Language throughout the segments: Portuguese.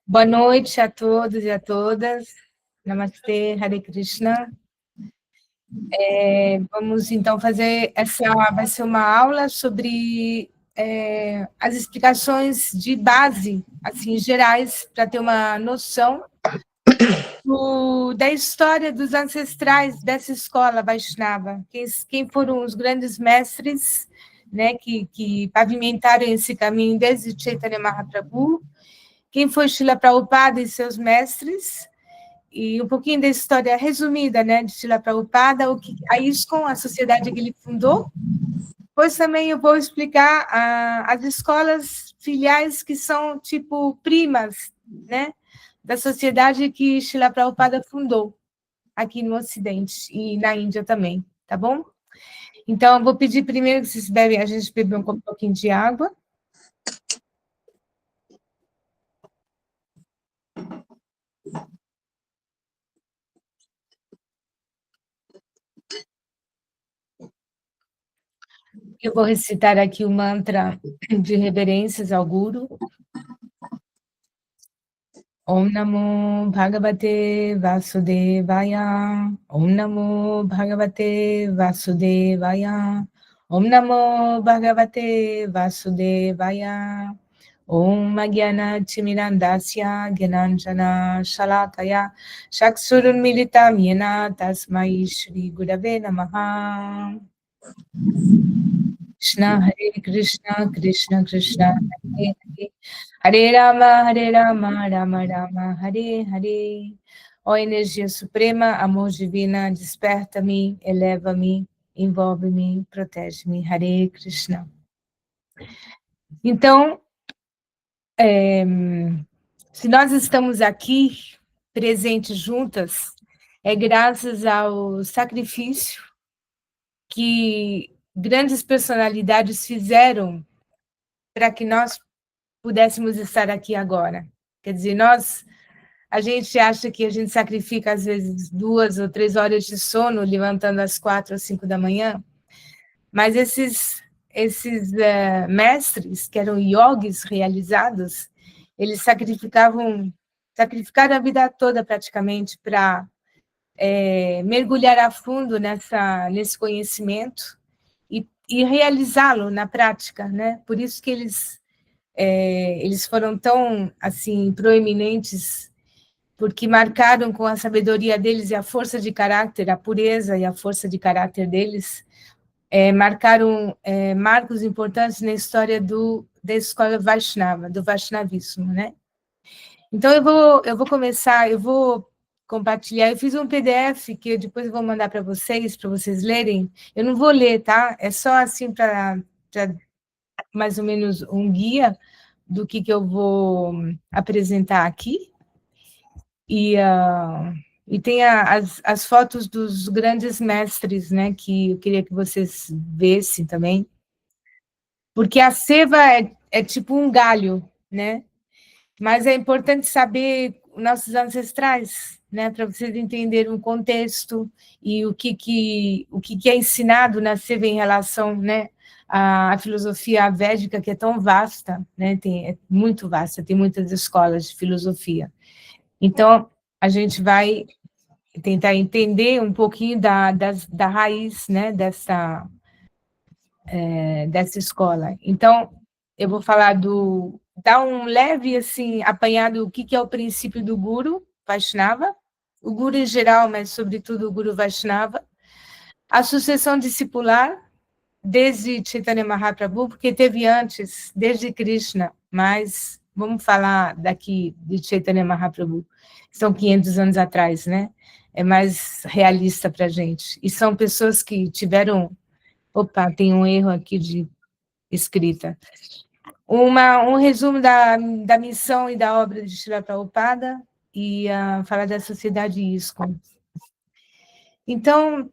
Boa noite a todos e a todas. Namastê, Hare Krishna. Vamos então fazer vai ser uma aula sobre as explicações de base, assim, gerais, para ter uma noção da história dos ancestrais dessa escola Vaishnava, quem foram os grandes mestres, né, que pavimentaram esse caminho desde Chaitanya Mahaprabhu, quem foi Srila Prabhupada e seus mestres, e um pouquinho da história resumida, né, de Srila Prabhupada, a ISKCON, a sociedade que ele fundou. Depois também eu vou explicar as escolas filiais que são tipo primas, né, da sociedade que Srila Prabhupada fundou aqui no Ocidente e na Índia também, tá bom? Então, eu vou pedir primeiro que a gente bebe um pouquinho de água. Eu vou recitar aqui o mantra de reverências ao Guru. Om Namo Bhagavate Vasudevaya. Om Namo Bhagavate Vasudevaya. Om Namo Bhagavate Vasudevaya. Om Magyana Timirandasya Gyananjana Shalakaya Chaksurun Militam Yena Tasmai Shri Gurave Namaha. Krishna Hare Krishna, Krishna Krishna Hare Hare, Hare Rama, Rama Rama, Hare Hare. Ó energia suprema, amor divina, desperta-me, eleva-me, envolve-me, protege-me. Hare Krishna. Então, se nós estamos aqui presentes juntas, é graças ao sacrifício que grandes personalidades fizeram para que nós pudéssemos estar aqui agora. Quer dizer, a gente acha que a gente sacrifica, às vezes, 2 ou 3 horas de sono, levantando às 4 ou 5 da manhã, mas esses mestres, que eram yogis realizados, eles sacrificaram a vida toda, praticamente, para mergulhar a fundo nesse conhecimento e realizá-lo na prática, né? Por isso que eles foram tão, assim, proeminentes, porque marcaram com a sabedoria deles e a força de caráter, a pureza e a força de caráter deles, marcaram marcos importantes na história da escola Vaishnava, do Vaishnavismo, né? Então, eu vou começar, eu vou compartilhar, eu fiz um PDF que depois eu vou mandar para vocês lerem. Eu não vou ler, tá? É só assim para mais ou menos um guia do que eu vou apresentar aqui. E tem as fotos dos grandes mestres, né, que eu queria que vocês vissem também. Porque a seva é tipo um galho, né? Mas é importante saber nossos ancestrais, né, para vocês entenderem o contexto e o que é ensinado na seva em relação, né, à filosofia védica, que é tão vasta, né, é muito vasta, tem muitas escolas de filosofia. Então, a gente vai tentar entender um pouquinho da raiz, né, dessa escola. Então, eu vou falar dar um leve, assim, apanhado o que é o princípio do Guru Vaishnava, o Guru em geral, mas sobretudo o Guru Vaishnava, a sucessão discipular, desde Chaitanya Mahaprabhu, porque teve antes, desde Krishna, mas vamos falar daqui de Chaitanya Mahaprabhu, são 500 anos atrás, né? É mais realista para a gente. E são pessoas que tiveram... Opa, tem um erro aqui de escrita. Um resumo da missão e da obra de Srila Prabhupada e falar da sociedade ISKCON. Então,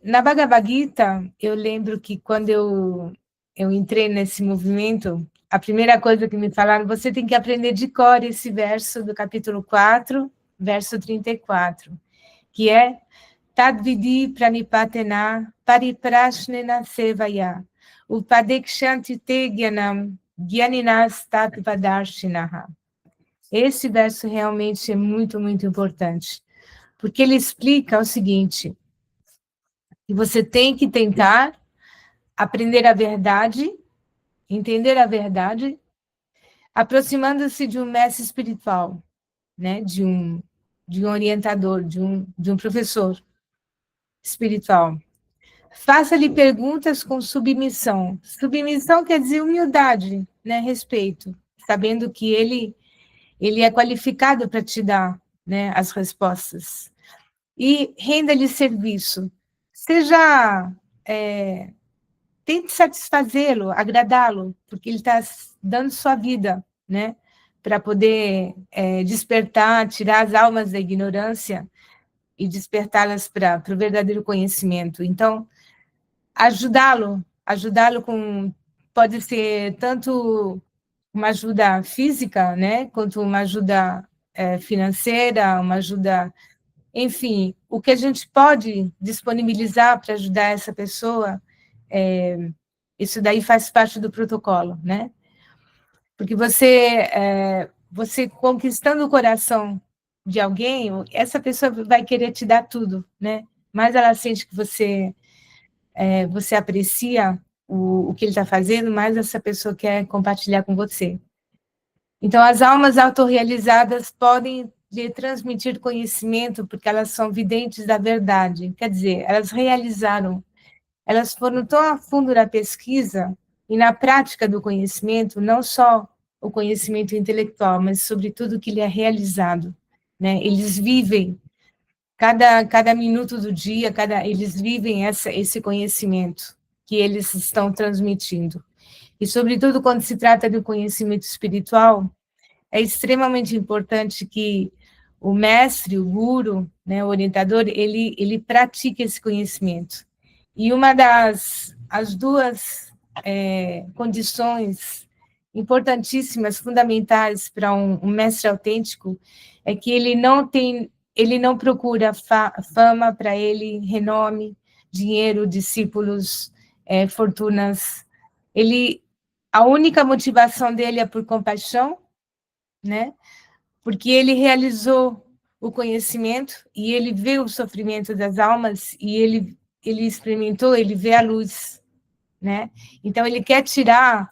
na Bhagavad Gita, eu lembro que quando eu entrei nesse movimento, a primeira coisa que me falaram, você tem que aprender de cor esse verso do capítulo 4, verso 34, que é Tadvidi pranipatena pariprashnena sevaya upadekshanti te gyanam gyaninas tatvadarshinaha. Esse verso realmente é muito, muito importante, porque ele explica o seguinte, que você tem que tentar aprender a verdade, entender a verdade, aproximando-se de um mestre espiritual, né? De um orientador, de um professor espiritual. Faça-lhe perguntas com submissão. Submissão quer dizer humildade, né? Respeito, sabendo que ele é qualificado para te dar, né, as respostas. E renda-lhe serviço. Seja, tente satisfazê-lo, agradá-lo, porque ele está dando sua vida, né, para poder despertar, tirar as almas da ignorância e despertá-las para o verdadeiro conhecimento. Então, ajudá-lo com, pode ser tanto uma ajuda física, né, quanto uma ajuda financeira, uma ajuda, enfim, o que a gente pode disponibilizar para ajudar essa pessoa, isso daí faz parte do protocolo, né? Porque você conquistando o coração de alguém, essa pessoa vai querer te dar tudo, né? Mas ela sente que você aprecia o que ele está fazendo, mais essa pessoa quer compartilhar com você. Então, as almas autorrealizadas podem lhe transmitir conhecimento porque elas são videntes da verdade. Quer dizer, elas realizaram, elas foram tão a fundo na pesquisa e na prática do conhecimento, não só o conhecimento intelectual, mas sobretudo o que lhe é realizado, né? Eles vivem cada minuto do dia, eles vivem esse conhecimento que eles estão transmitindo. E, sobretudo, quando se trata do conhecimento espiritual, é extremamente importante que o mestre, o guru, né, o orientador, ele pratique esse conhecimento. E uma as duas condições importantíssimas, fundamentais para um mestre autêntico, é que ele não procura fama para ele, renome, dinheiro, discípulos, fortunas. A única motivação dele é por compaixão, né? Porque ele realizou o conhecimento e ele vê o sofrimento das almas e ele experimentou, ele vê a luz, né? Então ele quer tirar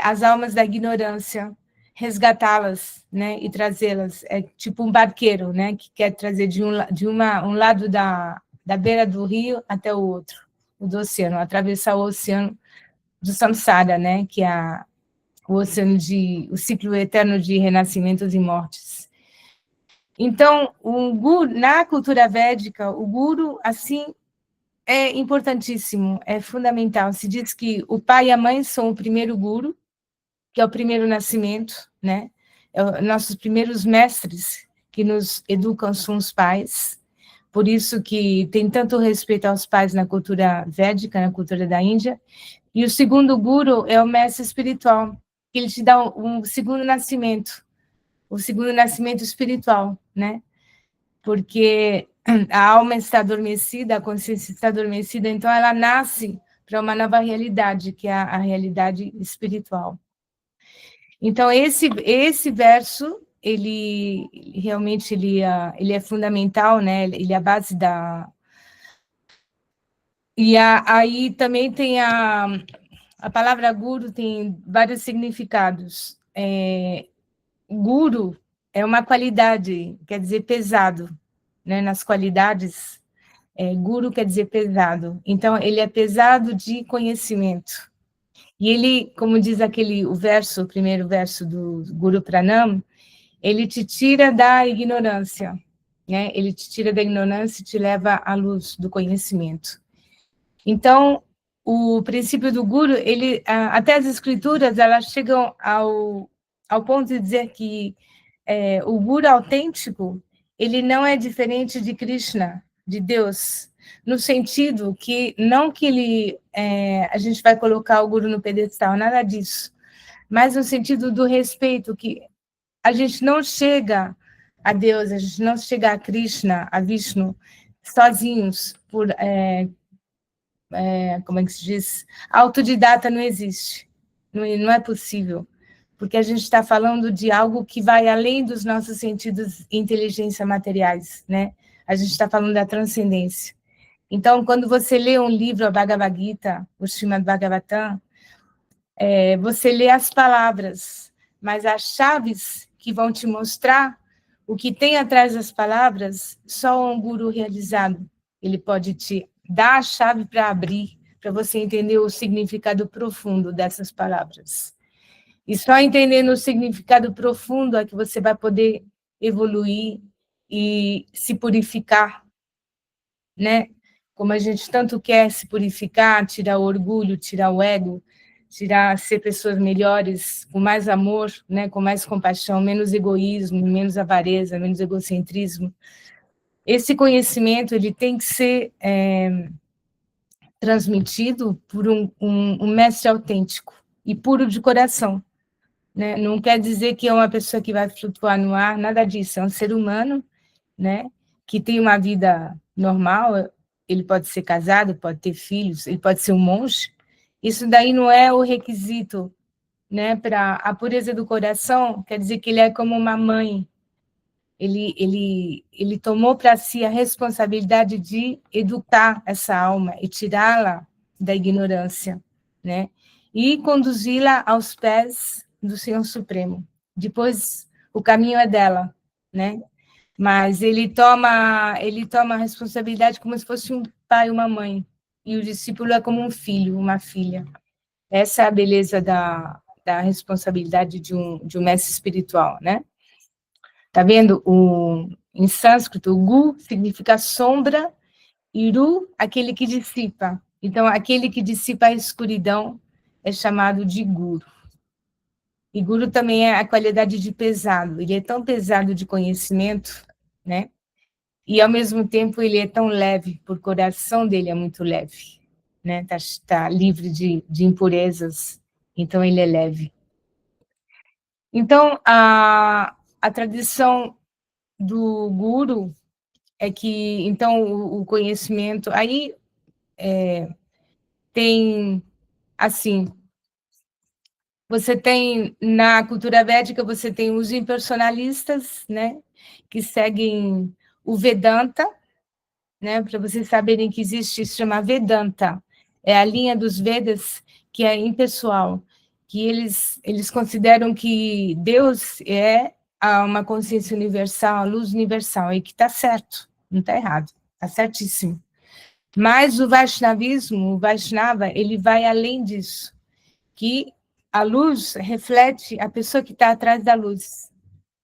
as almas da ignorância, resgatá-las, né? E trazê-las, é tipo um barqueiro, né? Que quer trazer um lado da beira do rio até o outro, o do oceano, atravessar o oceano do samsara, né? Que é o ciclo eterno de renascimentos e mortes. Então, na cultura védica, o guru, assim, é importantíssimo, é fundamental. Se diz que o pai e a mãe são o primeiro guru, que é o primeiro nascimento, né? Nossos primeiros mestres que nos educam são os pais. Por isso que tem tanto respeito aos pais na cultura védica, na cultura da Índia. E o segundo guru é o mestre espiritual, que ele te dá um segundo nascimento, o segundo nascimento espiritual, né? Porque a alma está adormecida, a consciência está adormecida, então ela nasce para uma nova realidade, que é a realidade espiritual. Então, esse verso, ele realmente ele é fundamental, né? Ele é a base da... E aí também tem a palavra guru tem vários significados. Guru é uma qualidade, quer dizer pesado, né? Nas qualidades, guru quer dizer pesado. Então, ele é pesado de conhecimento. E ele, como diz o primeiro verso do Guru Pranam, ele te tira da ignorância, né? Ele te tira da ignorância e te leva à luz do conhecimento. Então, o princípio do Guru, até as escrituras, elas chegam ao ponto de dizer que o Guru autêntico, ele não é diferente de Krishna, de Deus, no sentido que, não que a gente vai colocar o Guru no pedestal, nada disso, mas no sentido do respeito, que a gente não chega a Deus, a gente não chega a Krishna, a Vishnu, sozinhos, como é que se diz? Autodidata não existe, não é possível, porque a gente está falando de algo que vai além dos nossos sentidos e inteligência materiais, né? A gente está falando da transcendência. Então, quando você lê um livro, a Bhagavad Gita, o Srimad Bhagavatam, você lê as palavras, mas as chaves que vão te mostrar o que tem atrás das palavras, só um guru realizado. Ele pode te dar a chave para abrir, para você entender o significado profundo dessas palavras. E só entendendo o significado profundo é que você vai poder evoluir e se purificar, né? Como a gente tanto quer se purificar, tirar o orgulho, tirar o ego, ser pessoas melhores, com mais amor, né? Com mais compaixão, menos egoísmo, menos avareza, menos egocentrismo. Esse conhecimento ele tem que ser transmitido por um mestre autêntico e puro de coração, né? Não quer dizer que é uma pessoa que vai flutuar no ar, nada disso. É um ser humano, né? Que tem uma vida normal. Ele pode ser casado, pode ter filhos, ele pode ser um monge. Isso daí não é o requisito, né? Para a pureza do coração, quer dizer que ele é como uma mãe. Ele tomou para si a responsabilidade de educar essa alma e tirá-la da ignorância, né? E conduzi-la aos pés do Senhor Supremo. Depois, o caminho é dela, né? Mas ele toma a responsabilidade como se fosse um pai e uma mãe. E o discípulo é como um filho, uma filha. Essa é a beleza da responsabilidade de um mestre espiritual, né? Tá vendo? Em sânscrito, gu significa sombra, e ru, aquele que dissipa. Então, aquele que dissipa a escuridão é chamado de guru. E guru também é a qualidade de pesado. Ele é tão pesado de conhecimento, né? E, ao mesmo tempo, ele é tão leve, porque o coração dele é muito leve, né? Tá livre de impurezas, então ele é leve. Então, a tradição do guru é que, então, o conhecimento, aí tem, assim, você tem, na cultura védica, você tem os impersonalistas, né, que seguem o Vedanta, né, para vocês saberem que existe, se chama Vedanta, é a linha dos Vedas que é impessoal, que eles consideram que Deus é uma consciência universal, a luz universal, e que está certo, não está errado, está certíssimo. Mas o Vaishnavismo, o Vaishnava, ele vai além disso, que a luz reflete a pessoa que está atrás da luz,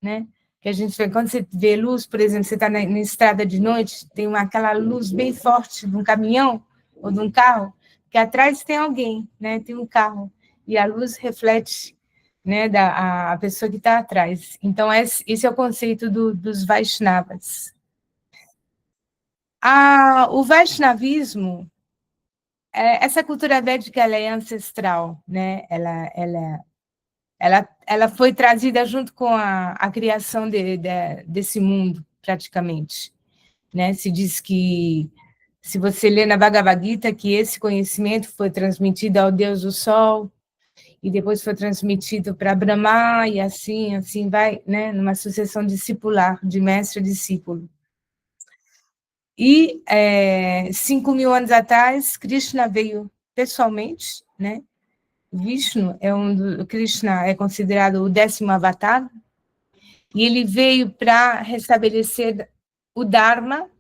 né? Que a gente vê, quando você vê luz, por exemplo, você está na estrada de noite, tem aquela luz bem forte de um caminhão ou de um carro, que atrás tem alguém, né? Tem um carro, e a luz reflete, né, a pessoa que está atrás. Então, esse é o conceito dos Vaishnavas. O Vaishnavismo, essa cultura védica, ela é ancestral, né? Ela foi trazida junto com a criação desse mundo, praticamente, né? Se diz que, se você lê na Bhagavad Gita, que esse conhecimento foi transmitido ao Deus do Sol, e depois foi transmitido para Brahma, e assim vai, né? Numa sucessão discipular, de mestre a discípulo. E 5.000 anos atrás, Krishna veio pessoalmente, né? Vishnu Krishna é considerado o 10º avatar, e ele veio para restabelecer o Dharma,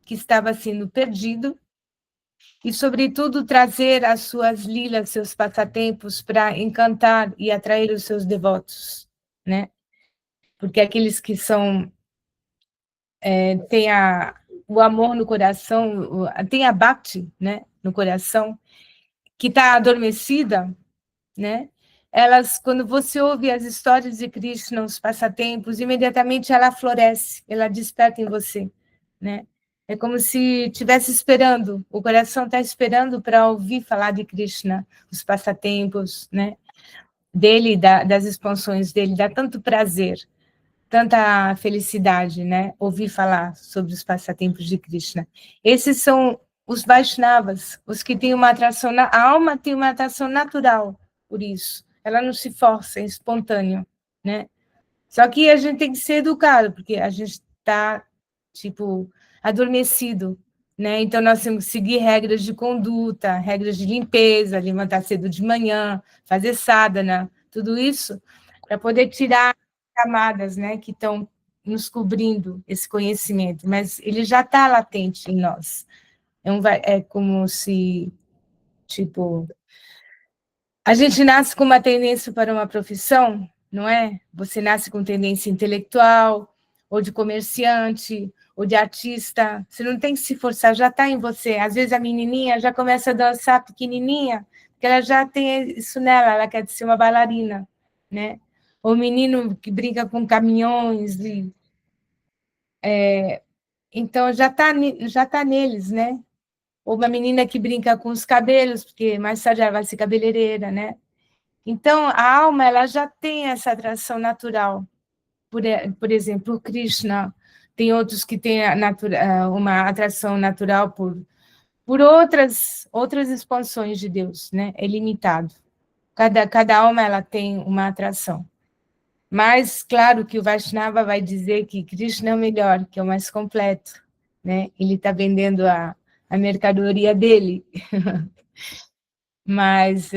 que estava sendo perdido, e, sobretudo, trazer as suas lilas, seus passatempos, para encantar e atrair os seus devotos, né? Porque aqueles que têm o amor no coração, tem a bhakti, né, no coração, que está adormecida, né? Elas, quando você ouve as histórias de Krishna, os passatempos, imediatamente ela floresce, ela desperta em você, né? É como se estivesse esperando, o coração está esperando para ouvir falar de Krishna, os passatempos, né? Dele, das expansões dele, dá tanto prazer, tanta felicidade, né? Ouvir falar sobre os passatempos de Krishna. Esses são os Vaishnavas, os que têm uma atração, a alma tem uma atração natural por isso. ela não se força, é espontâneo, né? Só que a gente tem que ser educado, porque a gente está, tipo, adormecido, né? Então, nós temos que seguir regras de conduta, regras de limpeza, levantar cedo de manhã, fazer sadhana, tudo isso, para poder tirar camadas, né, que estão nos cobrindo esse conhecimento, mas ele já está latente em nós. É como se, tipo, a gente nasce com uma tendência para uma profissão, não é? Você nasce com tendência intelectual, ou de comerciante, ou de artista. Você não tem que se forçar, já está em você. Às vezes a menininha já começa a dançar pequenininha, porque ela já tem isso nela, ela quer ser uma bailarina, né? O menino que brinca com caminhões, então já tá neles, né? Ou uma menina que brinca com os cabelos, porque mais tarde ela vai ser cabeleireira, né? Então, a alma ela já tem essa atração natural. Por exemplo, o Krishna, tem outros que têm uma atração natural por outras expansões de Deus, né? É limitado. Cada alma ela tem uma atração. Mas, claro que o Vaishnava vai dizer que Krishna é o melhor, que é o mais completo, né? Ele está vendendo a mercadoria dele. Mas,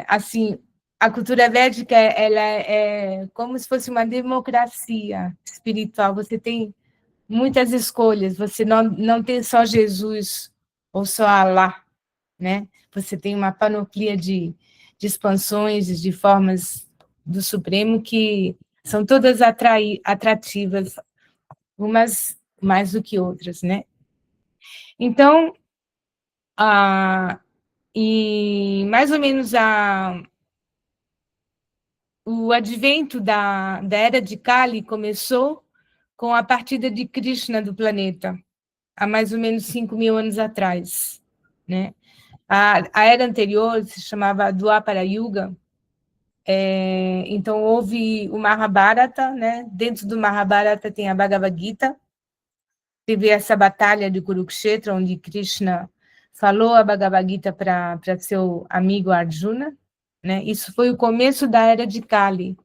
assim, a cultura védica ela é como se fosse uma democracia espiritual. Você tem muitas escolhas. Você não tem só Jesus ou só Allah, né? Você tem uma panoplia de expansões, de formas do Supremo que são todas atrativas, umas mais do que outras, né? Então, e mais ou menos o advento da Era de Kali começou com a partida de Krishna do planeta, há mais ou menos 5.000 anos atrás, né? A era anterior se chamava Dwapara Yuga, então houve o Mahabharata, né? Dentro do Mahabharata tem a Bhagavad Gita, teve essa batalha de Kurukshetra, onde Krishna falou a Bhagavad Gita para seu amigo Arjuna, né? Isso foi o começo da Era de Kali,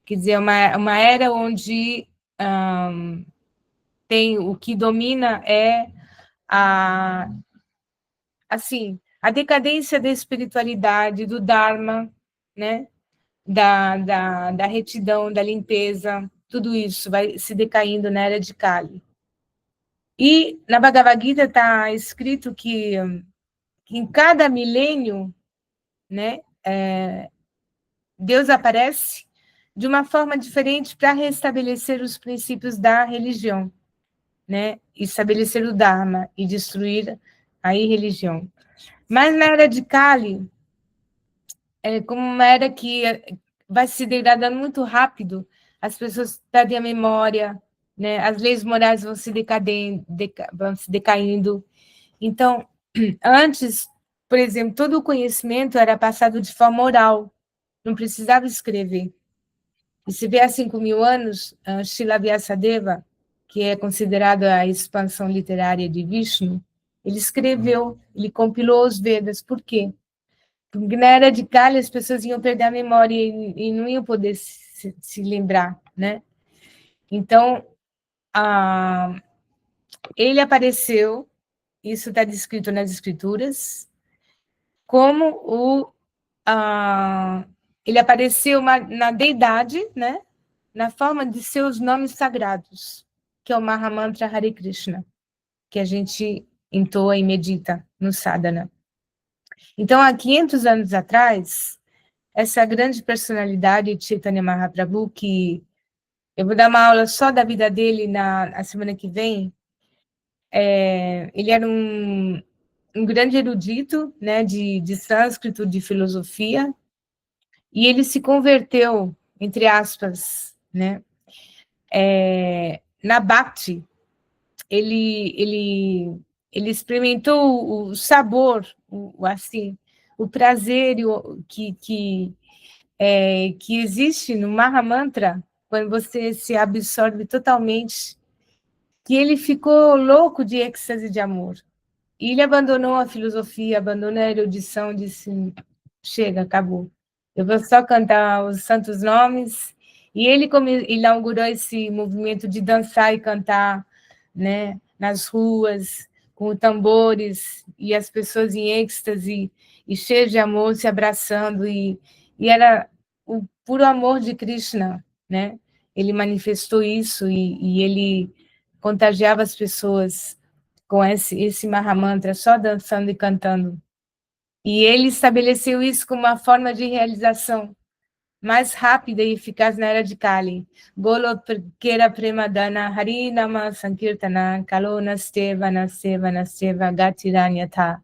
quer dizer, uma era onde tem o que domina a decadência da espiritualidade, do Dharma, né? Da retidão, da limpeza, tudo isso vai se decaindo na era de Kali. E na Bhagavad Gita está escrito que em cada milênio, né, Deus aparece de uma forma diferente para restabelecer os princípios da religião, né, estabelecer o Dharma e destruir a irreligião. Mas na era de Kali, é como uma era que vai se degradando muito rápido, as pessoas perdem a memória, né, as leis morais vão se decaindo. Então, antes, por exemplo, todo o conhecimento era passado de forma oral, não precisava escrever. E se vê há 5.000 anos, Srila Vyasadeva, que é considerado a expansão literária de Vishnu, ele escreveu, ele compilou os Vedas. Por quê? Porque na era de Kali as pessoas iam perder a memória e não iam poder se lembrar, né? Então, ele apareceu, isso está descrito nas escrituras, como ele apareceu na deidade, né? Na forma de seus nomes sagrados, que é o Mahamantra Hare Krishna, que a gente entoa e medita no sadhana. Então, há 500 anos atrás, essa grande personalidade de Chaitanya Mahaprabhu, que eu vou dar uma aula só da vida dele na semana que vem, ele era um grande erudito, né, de sânscrito, de filosofia, e ele se converteu, entre aspas, né, na Bhakti. Ele experimentou o sabor, assim, o prazer que existe no Mahamantra, quando você se absorve totalmente, que ele ficou louco de êxtase de amor. E ele abandonou a filosofia, abandonou a erudição, disse, chega, acabou. Eu vou só cantar os santos nomes. E ele inaugurou esse movimento de dançar e cantar, né, nas ruas, com tambores, e as pessoas em êxtase, e cheias de amor, se abraçando, e era o puro amor de Krishna, né? Ele manifestou isso, e ele contagiava as pessoas com esse Mahamantra, só dançando e cantando. E ele estabeleceu isso como uma forma de realização mais rápida e eficaz na era de Kali. Golo Kera Premadana Hari Nama Sankirtana Kalona Steva Steva Gatiranyatha.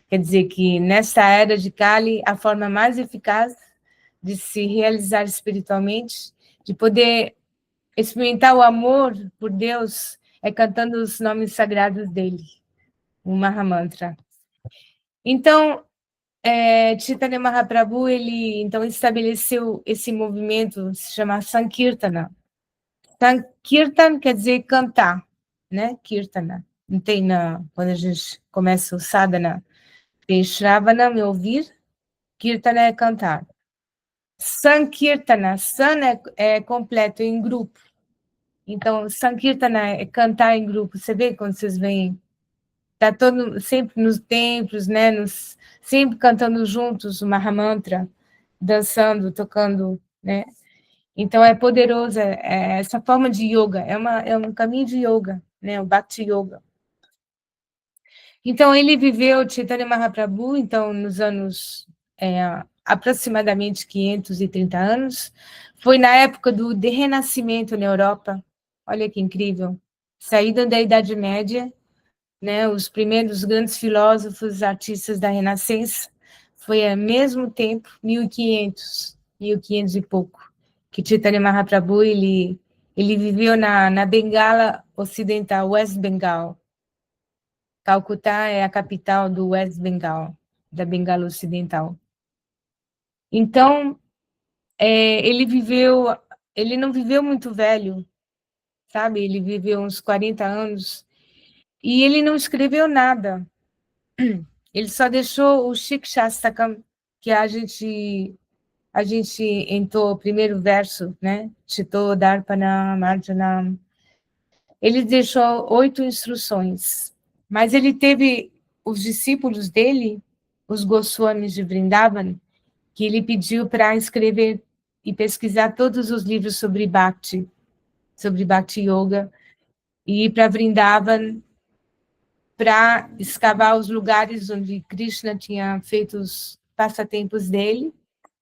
Quer dizer que nesta era de Kali, a forma mais eficaz de se realizar espiritualmente, de poder experimentar o amor por Deus, é cantando os nomes sagrados dele, o Mahamantra. Então, Chaitanya Mahaprabhu, ele então estabeleceu esse movimento, se chama Sankirtana. Sankirtan quer dizer cantar, né? Kirtana. Não tem quando a gente começa o sadhana, tem Shravana, me ouvir, Kirtana é cantar. Sankirtana, San é completo, em grupo. Então, Sankirtana é cantar em grupo. Você vê quando vocês vêm, tá todo sempre nos templos, né? Sempre cantando juntos o Mahamantra, dançando, tocando, né? Então é poderoso, essa forma de yoga, é um caminho de yoga, né? O Bhakti Yoga. Então ele viveu Chaitanya Mahaprabhu, então nos anos aproximadamente 530 anos, foi na época do Renascimento na Europa. Olha que incrível, saída da Idade Média, né? Os primeiros grandes filósofos, artistas da Renascença, foi ao mesmo tempo, 1500 e pouco, que Chaitanya Mahaprabhu, ele viveu na Bengala Ocidental, West Bengal. Calcutá é a capital do West Bengal, da Bengala Ocidental. Então, ele não viveu muito velho, sabe? Ele viveu uns 40 anos, e ele não escreveu nada. Ele só deixou o Shikshastakam, que a gente entrou o primeiro verso, né? Chito Darpana Marjanam. Ele deixou 8 instruções, mas ele teve os discípulos dele, os Goswamis de Vrindavan, que ele pediu para escrever e pesquisar todos os livros sobre Bhakti Yoga, e ir para Vrindavan para escavar os lugares onde Krishna tinha feito os passatempos dele,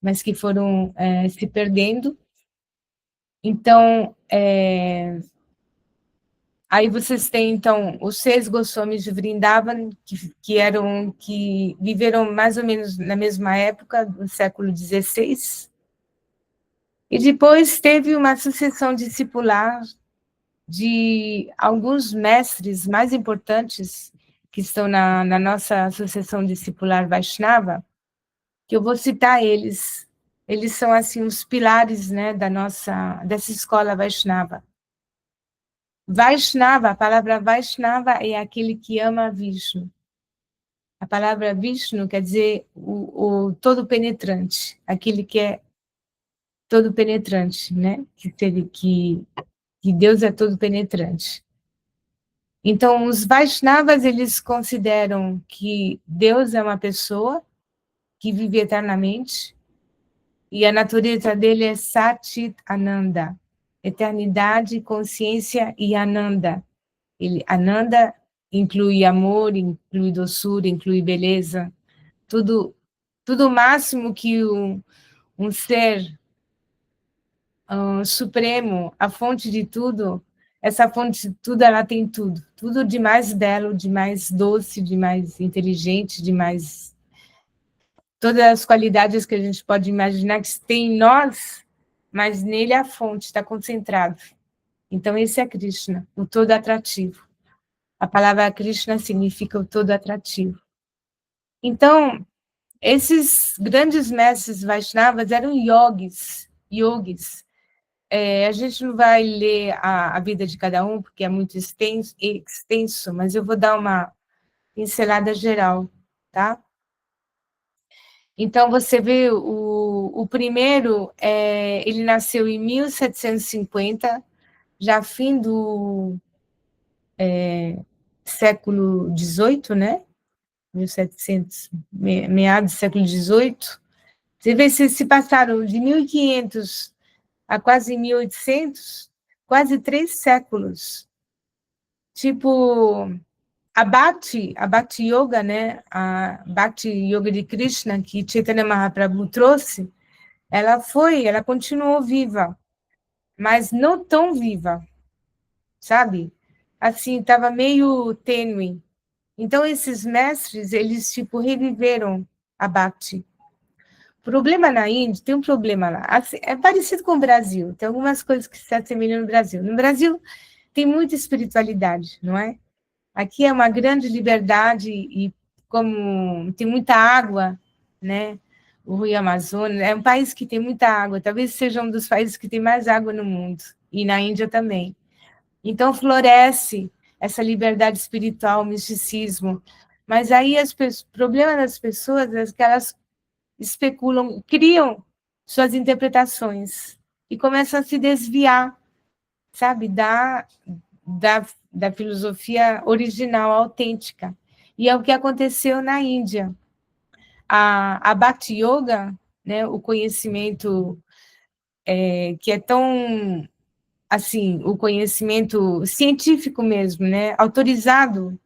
mas que foram se perdendo. Então, aí vocês têm, então, os 6 Goswamis de Vrindavan, que viveram mais ou menos na mesma época, no século XVI, e depois teve uma sucessão discipular de alguns mestres mais importantes que estão na nossa sucessão discipular Vaishnava, que eu vou citar eles. Eles são, assim, os pilares, né, dessa escola Vaishnava. Vaishnava, a palavra Vaishnava é aquele que ama Vishnu. A palavra Vishnu quer dizer o todo-penetrante, aquele que é todo-penetrante, né? Que Deus é todo-penetrante. Então, os Vaishnavas, eles consideram que Deus é uma pessoa que vive eternamente, e a natureza dele é Sat Ananda, eternidade, consciência e Ananda. Ananda inclui amor, inclui doçura, inclui beleza, tudo o máximo que um ser supremo, a fonte de tudo, essa fonte de tudo, ela tem tudo de mais belo, de mais doce, de mais inteligente, de mais... Todas as qualidades que a gente pode imaginar que tem em nós, mas nele a fonte está concentrado. Então, esse é Krishna, o todo atrativo. A palavra Krishna significa o todo atrativo. Então, esses grandes mestres Vaishnavas eram yogis. A gente não vai ler a vida de cada um, porque é muito extenso, mas eu vou dar uma pincelada geral, tá? Então, você vê, o primeiro, ele nasceu em 1750, já fim do século XVIII, né? 1700, meados do século XVIII. Você vê se passaram de 1500 a quase 1800, quase 3 séculos. Tipo, a Bhakti Yoga, né? A Bhakti Yoga de Krishna, que Chaitanya Mahaprabhu trouxe, ela continuou viva, mas não tão viva, sabe? Assim, estava meio tênue. Então, esses mestres, eles, tipo, reviveram a Bhakti. O problema na Índia, tem um problema lá. Assim, é parecido com o Brasil, tem algumas coisas que se assemelham no Brasil. No Brasil, tem muita espiritualidade, não é? Aqui é uma grande liberdade e como tem muita água, né? O Rio Amazonas é um país que tem muita água, talvez seja um dos países que tem mais água no mundo, e na Índia também. Então floresce essa liberdade espiritual, o misticismo. Mas aí o problema das pessoas é que elas especulam, criam suas interpretações e começam a se desviar, sabe, da filosofia original, autêntica. E é o que aconteceu na Índia. A Bhakti Yoga, né, o conhecimento que é tão, assim, o conhecimento científico mesmo, né, autorizado,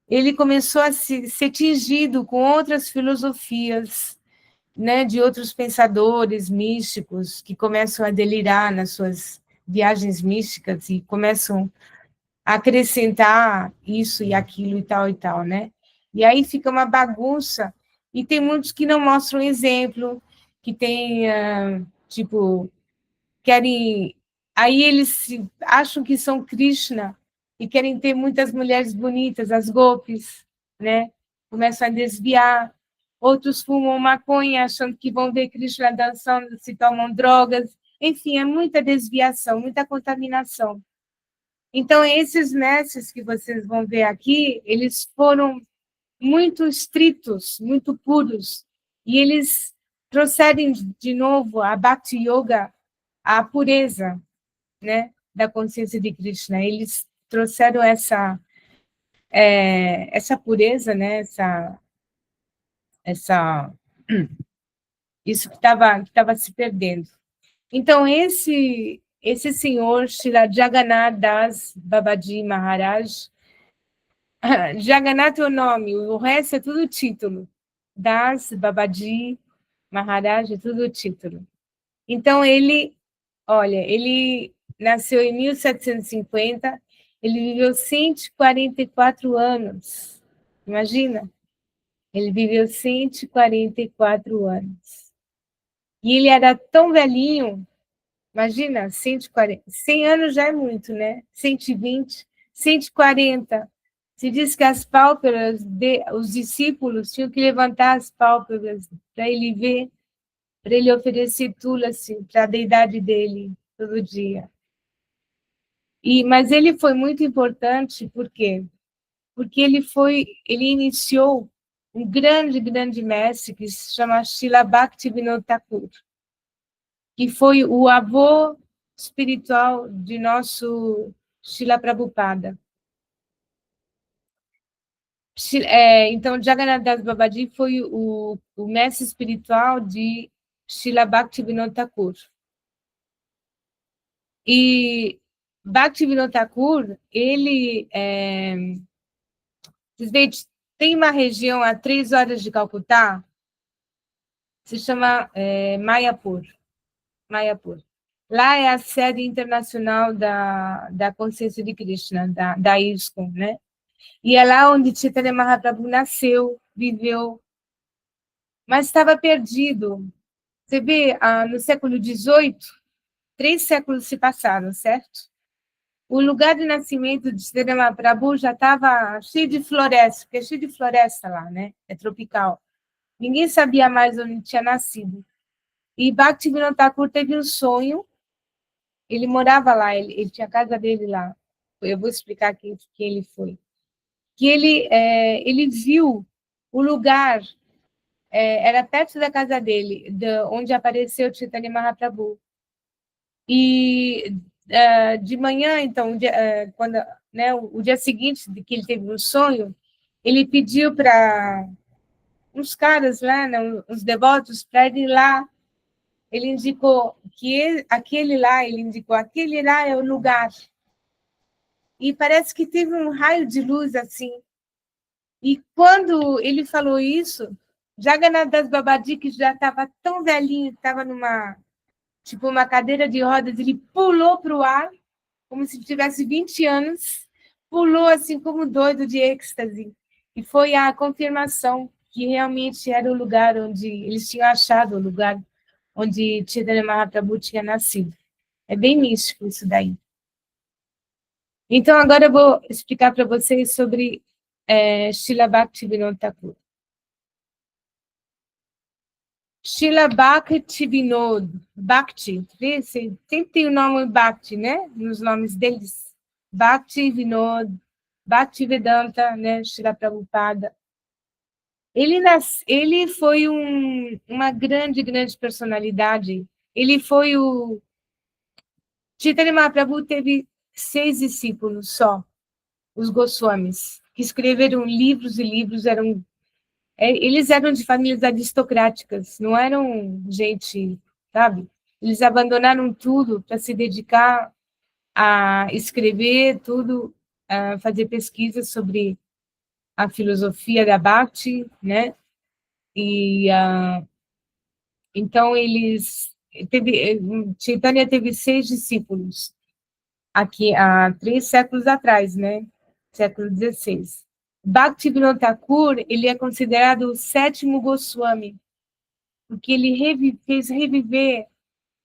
ele começou a ser tingido com outras filosofias, né, de outros pensadores místicos que começam a delirar nas suas viagens místicas e começam acrescentar isso e aquilo e tal, né? E aí fica uma bagunça, e tem muitos que não mostram exemplo, que tem, tipo, querem... Aí eles acham que são Krishna e querem ter muitas mulheres bonitas, as golpes, né? Começam a desviar. Outros fumam maconha achando que vão ver Krishna dançando, se tomam drogas. Enfim, é muita desviação, muita contaminação. Então, esses mestres que vocês vão ver aqui, eles foram muito estritos, muito puros, e eles trouxeram de novo a Bhakti Yoga, a pureza, né, da consciência de Krishna. Eles trouxeram essa pureza, né, essa isso que estava se perdendo. Então, esse senhor, Srila Jagannath Das Babaji Maharaj, Jagannath é o nome, o resto é tudo título. Das, Babaji, Maharaj, é tudo título. Então, ele nasceu em 1750, ele viveu 144 anos. Imagina, ele viveu 144 anos. E ele era tão velhinho, imagina, 140, 100 anos já é muito, né? 120, 140. Se diz que as pálpebras, os discípulos tinham que levantar as pálpebras para ele ver, para ele oferecer tulasi para a deidade dele todo dia. Mas ele foi muito importante, por quê? Porque ele iniciou um grande, grande mestre que se chama Srila Bhaktivinoda Thakur, que foi o avô espiritual de nosso Srila Prabhupada. Então, Jagannath Das Babaji foi o mestre espiritual de Srila Bhaktivinoda Thakur. E Bhaktivinoda Thakur, ele vocês veem, tem uma região a 3 horas de Calcutá, se chama Mayapur. Mayapur. Lá é a sede internacional da Consciência de Krishna, da ISKCON, né? E é lá onde Chaitanya Mahaprabhu nasceu, viveu, mas estava perdido. Você vê, no século XVIII, 3 séculos se passaram, certo? O lugar de nascimento de Chaitanya Mahaprabhu já estava cheio de floresta, porque é cheio de floresta lá, né? É tropical. Ninguém sabia mais onde tinha nascido. E Bhaktivinoda Thakur teve um sonho, ele morava lá, ele tinha a casa dele lá. Eu vou explicar quem ele foi. Que ele viu o lugar era perto da casa dele, onde apareceu Chaitanya Mahaprabhu. E de manhã, então, quando, né, o dia seguinte de que ele teve um sonho, ele pediu para uns caras lá, né, uns devotos, para ir lá. Ele indicou que aquele lá, ele indicou, aquele lá é o lugar. E parece que teve um raio de luz assim. E quando ele falou isso, Jagannath Das Babaji, que já estava tão velhinho, estava numa, tipo, uma cadeira de rodas, ele pulou para o ar, como se tivesse 20 anos, pulou assim como doido de êxtase. E foi a confirmação que realmente era o lugar onde eles tinham achado o lugar onde Chaitanya Mahaprabhu tinha nascido. É bem místico isso daí. Então, agora eu vou explicar para vocês sobre Srila Bhaktivinoda Thakur. Srila Bhaktivinoda, Bhakti, sempre tem o nome Bhakti, né? Nos nomes deles. Bhaktivinoda, Bhaktivedanta, né? Srila Prabhupada. Ele foi uma grande personalidade. Ele foi o... Chaitanya Mahaprabhu teve 6 discípulos só, os Goswamis, que escreveram livros e livros, eles eram de famílias aristocráticas, não eram gente, sabe? Eles abandonaram tudo para se dedicar a escrever tudo, a fazer pesquisas sobre a filosofia da Bhakti, né? E então Chaitanya teve 6 discípulos aqui há 3 séculos atrás, né? Século XVI. Bhaktivinoda Thakur, ele é considerado o 7º Goswami, porque ele fez reviver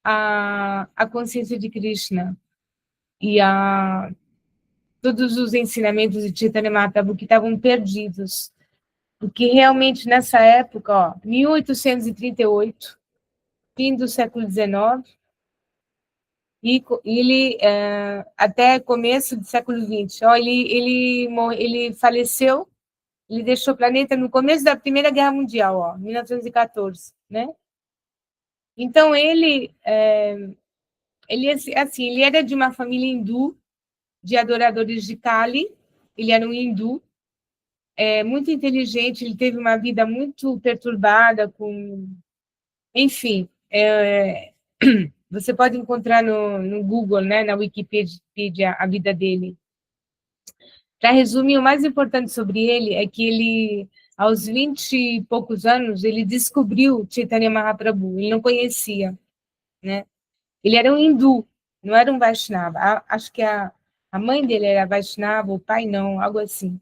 a consciência de Krishna e todos os ensinamentos de Chaitanya Mahaprabhu que estavam perdidos. Porque realmente nessa época, ó, 1838, fim do século XIX, e ele até começo do século XX. Ó, ele faleceu, ele deixou o planeta no começo da Primeira Guerra Mundial, ó, 1914, né? Então assim, ele era de uma família hindu, de adoradores de Kali, ele era um hindu, muito inteligente, ele teve uma vida muito perturbada, enfim, você pode encontrar no Google, né, na Wikipedia, a vida dele. Para resumir, o mais importante sobre ele é que ele, aos 20 e poucos anos, ele descobriu Chaitanya Mahaprabhu, ele não conhecia, né? Ele era um hindu, não era um Vaishnava. Acho que a mãe dele era Vaishnava, o pai não, algo assim.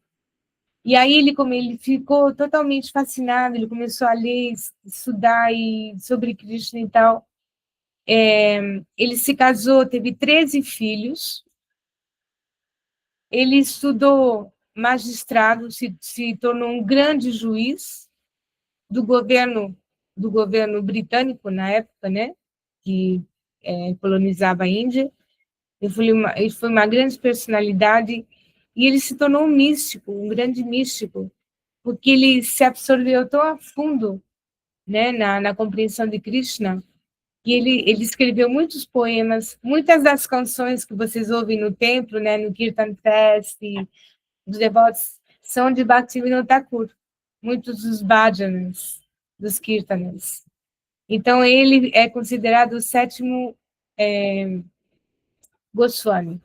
E aí como ele ficou totalmente fascinado, ele começou a ler, estudar sobre Krishna e tal. Ele se casou, teve 13 filhos. Ele estudou magistrado, se tornou um grande juiz do governo britânico na época, né? Que colonizava a Índia. Ele foi uma grande personalidade e ele se tornou um místico, um grande místico, porque ele se absorveu tão a fundo, né, na compreensão de Krishna, que ele escreveu muitos poemas, muitas das canções que vocês ouvem no templo, né, no Kirtan Fest, dos devotos, são de Bhaktivinoda Thakur, muitos dos bhajanas, dos kirtanas. Então, ele é considerado o 7º Goswami.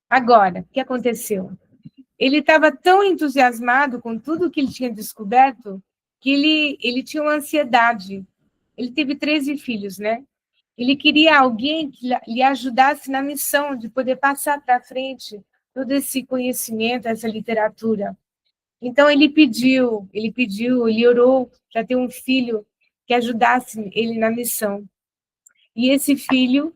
Agora, o que aconteceu? Ele estava tão entusiasmado com tudo que ele tinha descoberto que ele tinha uma ansiedade. Ele teve 13 filhos, né? Ele queria alguém que lhe ajudasse na missão de poder passar para frente todo esse conhecimento, essa literatura. Então ele orou para ter um filho que ajudasse ele na missão. E esse filho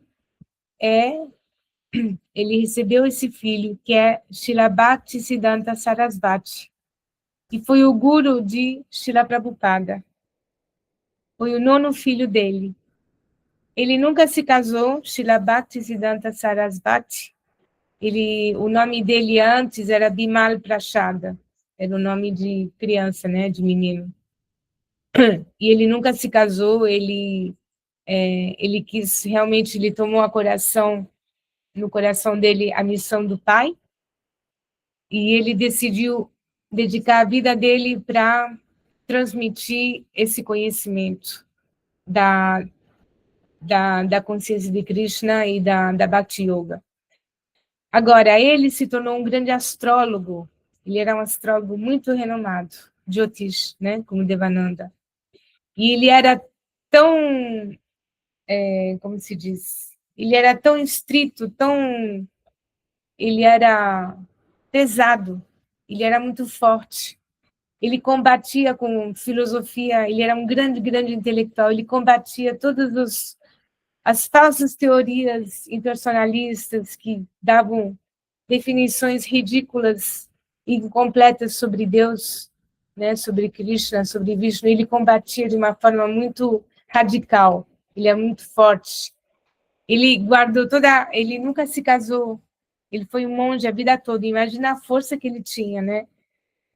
ele recebeu esse filho, que é Srila Bhaktisiddhanta Sarasvati, que foi o guru de Srila Prabhupada. Foi o 9º filho dele. Ele nunca se casou, Srila Bhaktisiddhanta Sarasvati. O nome dele antes era Bimal Prachada, era o nome de criança, né, de menino. e ele nunca se casou, ele quis realmente, ele tomou no coração dele a missão do pai, e ele decidiu dedicar a vida dele para transmitir esse conhecimento da consciência de Krishna e da Bhakti Yoga. Agora, ele se tornou um grande astrólogo, ele era um astrólogo muito renomado, Jyotish, né, como Devananda. E ele era tão, como se diz, ele era tão estrito, ele era pesado, ele era muito forte. Ele combatia com filosofia, ele era um grande, grande intelectual, ele combatia todas as falsas teorias impersonalistas que davam definições ridículas e incompletas sobre Deus, né, sobre Krishna, sobre Vishnu. Ele combatia de uma forma muito radical, ele é muito forte. Ele guardou ele nunca se casou, ele foi um monge a vida toda. Imagina a força que ele tinha, né?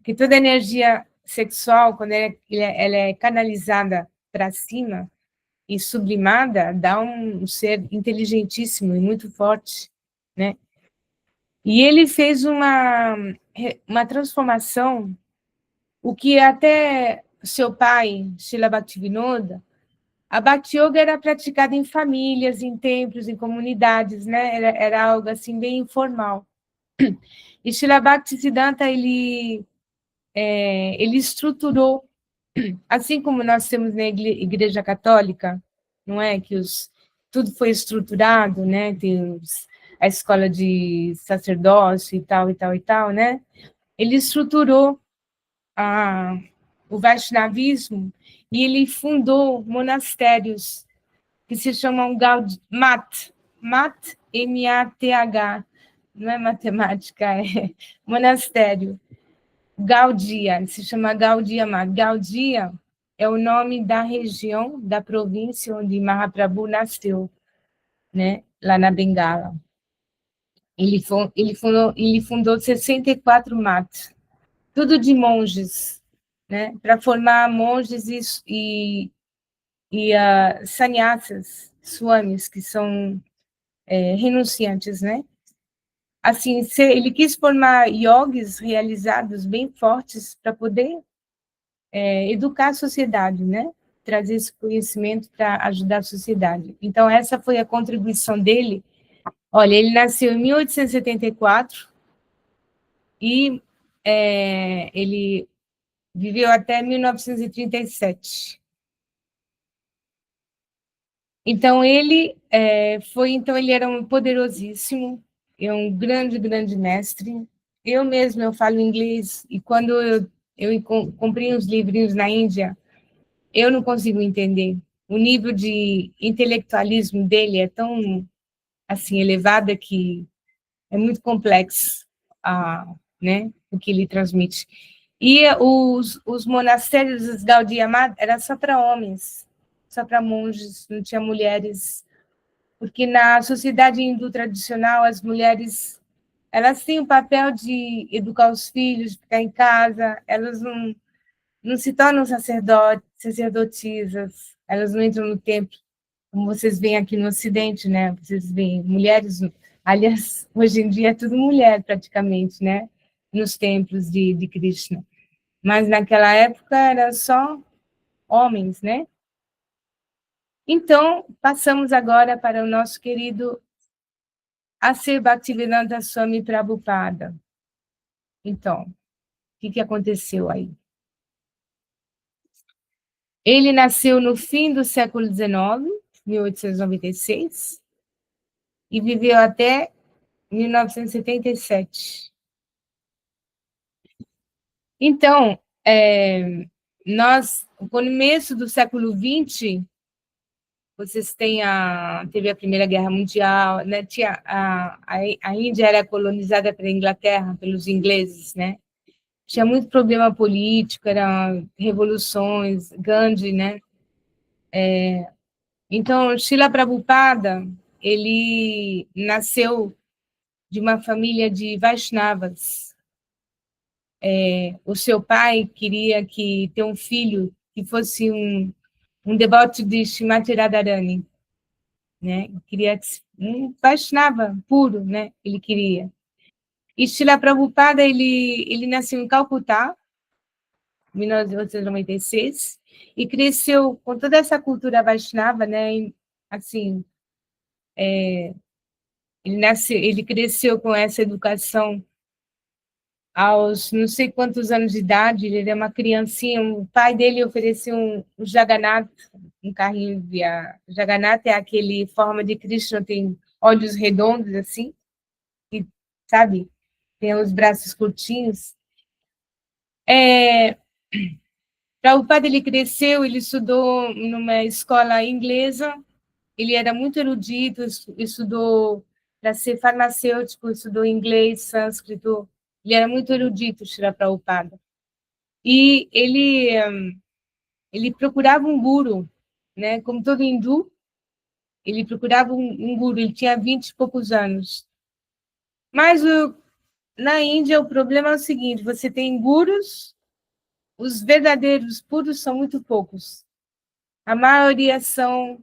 Que toda energia sexual, quando ela é canalizada para cima e sublimada, dá um ser inteligentíssimo e muito forte, né? E ele fez uma transformação, o que até seu pai, Srila Bhaktivinoda, a Bhakti Yoga era praticada em famílias, em templos, em comunidades, né? Era algo assim bem informal. E Srila Bhaktisiddhanta, ele estruturou, assim como nós temos na Igreja Católica, não é? Que tudo foi estruturado, né? Tem a escola de sacerdócio e tal, e tal, e tal, né? Ele estruturou o Vaishnavismo e ele fundou monastérios que se chamam Mat, M-A-T-H, não é matemática, é monastério. Gaudia, se chama Gaudia Mat. Gaudia é o nome da região, da província onde Mahaprabhu nasceu, né, lá na Bengala. Ele fundou 64 matas, tudo de monges, né, para formar monges e sannyasas, swamis, que são renunciantes, né? Assim, ele quis formar yogis realizados bem fortes para poder educar a sociedade, né? Trazer esse conhecimento para ajudar a sociedade. Então, essa foi a contribuição dele. Olha, ele nasceu em 1874 e ele viveu até 1937. Então, ele era um poderosíssimo, é um grande, grande mestre. Eu falo inglês, e quando eu comprei uns livrinhos na Índia, eu não consigo entender. O nível de intelectualismo dele é tão, assim, elevado que é muito complexo, né, o que ele transmite. E os monastérios dos Gaudiya Math era só para homens, só para monges, não tinha mulheres, porque na sociedade hindu tradicional, as mulheres, elas têm o papel de educar os filhos, de ficar em casa, elas não se tornam sacerdotisas, elas não entram no templo, como vocês veem aqui no Ocidente, né? Vocês veem mulheres, aliás, hoje em dia é tudo mulher praticamente, né? Nos templos de Krishna. Mas naquela época era só homens, né? Então, passamos agora para o nosso querido A.C. Bhaktivedanta Swami Prabhupada. Então, o que aconteceu aí? Ele nasceu no fim do século XIX, 1896, e viveu até 1977. Então, no começo do século XX, teve a Primeira Guerra Mundial, né? A Índia era colonizada pela Inglaterra, pelos ingleses, né? Tinha muito problema político, eram revoluções, Gandhi, né? Então, Srila Prabhupada, ele nasceu de uma família de Vaishnavas. O seu pai queria ter um filho que fosse um devoto de Srimati Radharani, né? Queria um Vaishnava puro, né? Ele queria. E Srila Prabhupada, ele nasceu em Calcutá, em 1996, e cresceu com toda essa cultura Vaishnava, né? E, assim, ele cresceu com essa educação aos não sei quantos anos de idade, ele era uma criancinha, o pai dele ofereceu um Jagannath, um carrinho de Jagannath é aquele forma de Krishna, tem olhos redondos assim, e, sabe, tem os braços curtinhos. Prabhupada, ele cresceu, ele estudou numa escola inglesa, ele era muito erudito, estudou para ser farmacêutico, estudou inglês, sânscrito, ele era muito erudito, Srila Prabhupada. E ele procurava um guru, né? Como todo hindu, ele procurava um guru, ele tinha 20 e poucos anos. Mas na Índia, o problema é o seguinte, você tem gurus, os verdadeiros puros são muito poucos. A maioria são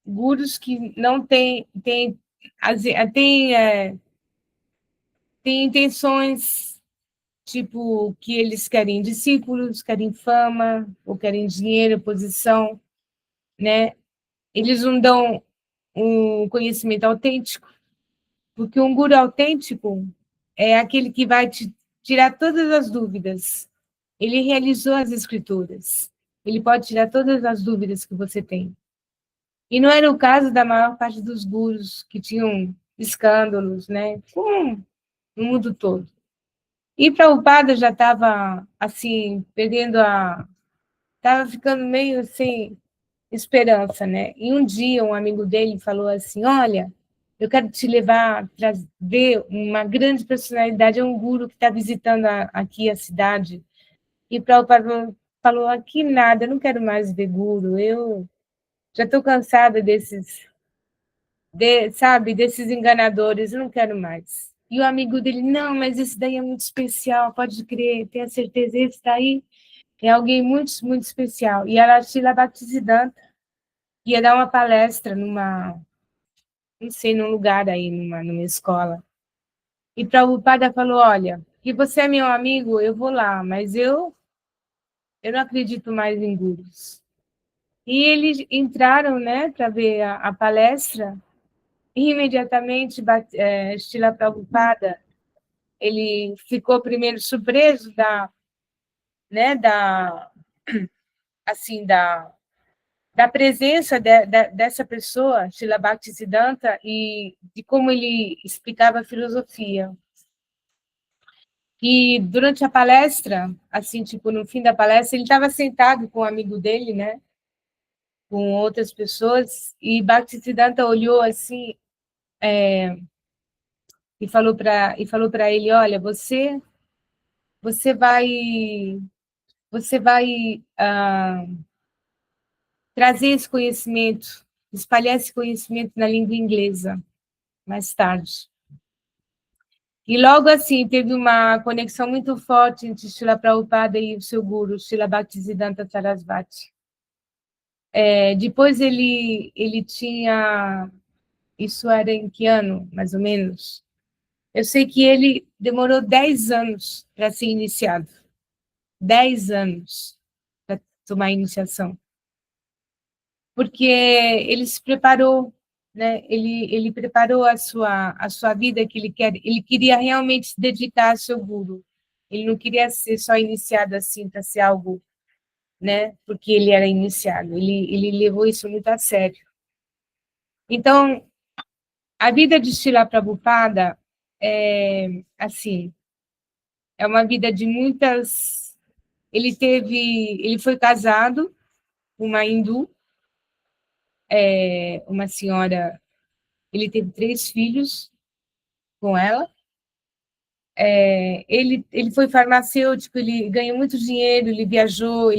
gurus que não têm intenções, tipo, que eles querem discípulos, querem fama, ou querem dinheiro, posição, né? Eles não dão um conhecimento autêntico, porque um guru autêntico é aquele que vai te tirar todas as dúvidas. Ele realizou as escrituras. Ele pode tirar todas as dúvidas que você tem. E não era o caso da maior parte dos gurus que tinham escândalos, né? No mundo todo. E Prabhupada já estava, assim, estava ficando meio sem esperança, né? E um dia um amigo dele falou assim, olha, eu quero te levar para ver uma grande personalidade, é um guru que está visitando aqui a cidade. E Prabhupada falou, aqui nada, eu não quero mais ver guru, eu já estou cansada sabe, desses enganadores, eu não quero mais. E o amigo dele, não, mas esse daí é muito especial, pode crer, tenha certeza, esse daí é alguém muito, muito especial. E era Srila Bhaktisiddhanta, ia dar uma palestra não sei, num lugar aí, numa escola. E Prabhupada falou, olha, que você é meu amigo, eu vou lá, mas eu não acredito mais em gurus. E eles entraram, né, para ver a palestra, e imediatamente Srila Prabhupada, ele ficou primeiro surpreso né, assim, da presença dessa pessoa, Srila Bhaktisiddhanta, e de como ele explicava a filosofia. E durante a palestra, assim, tipo, no fim da palestra, ele estava sentado com um amigo dele, né, com outras pessoas, e Bhaktisiddhanta olhou assim e falou para ele, olha, você vai trazer esse conhecimento, espalhar esse conhecimento na língua inglesa mais tarde. E logo assim, teve uma conexão muito forte entre Srila Prabhupada e o seu guru, Srila Bhaktisiddhanta Sarasvati. Depois ele tinha, isso era em que ano, mais ou menos? Eu sei que ele demorou 10 anos para ser iniciado. 10 anos para tomar a iniciação. Porque ele se preparou, né? Ele preparou a sua vida que ele queria realmente se dedicar ao seu guru. Ele não queria ser só iniciado assim para ser algo, né? Porque ele era iniciado. Ele levou isso muito a sério. Então, a vida de Srila Prabhupada é assim, é uma vida de muitas. Ele foi casado com uma hindu, uma senhora. Ele teve 3 filhos com ela. Ele foi farmacêutico, ele ganhou muito dinheiro, ele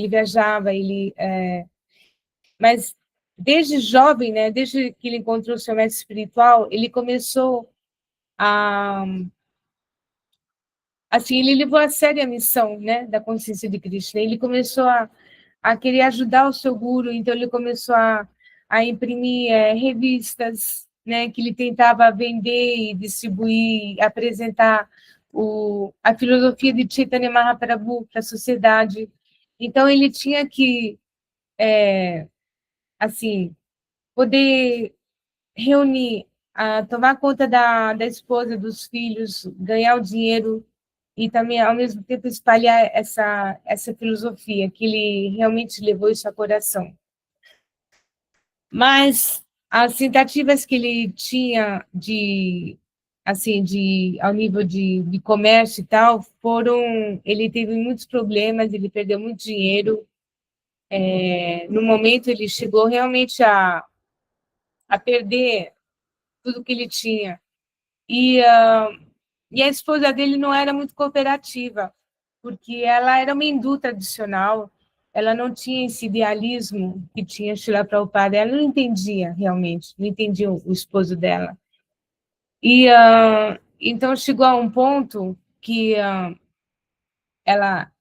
viajava, mas desde jovem, né, desde que ele encontrou o seu mestre espiritual, ele começou a, assim, ele levou a sério a missão, né, da consciência de Krishna. Ele começou a querer ajudar o seu guru, então ele começou a imprimir revistas, né, que ele tentava vender e distribuir, apresentar a filosofia de Chaitanya Mahaprabhu para a sociedade. Então ele tinha que, assim, poder reunir, tomar conta da esposa, dos filhos, ganhar o dinheiro e também, ao mesmo tempo, espalhar essa filosofia, que ele realmente levou isso ao coração. Mas as tentativas que ele tinha assim, ao nível de comércio e tal, ele teve muitos problemas, ele perdeu muito dinheiro. No momento, ele chegou realmente a perder tudo que ele tinha. E a esposa dele não era muito cooperativa, porque ela era uma hindu tradicional, ela não tinha esse idealismo que tinha Srila Prabhupada, ela não entendia realmente, não entendia o esposo dela. Então chegou a um ponto que ela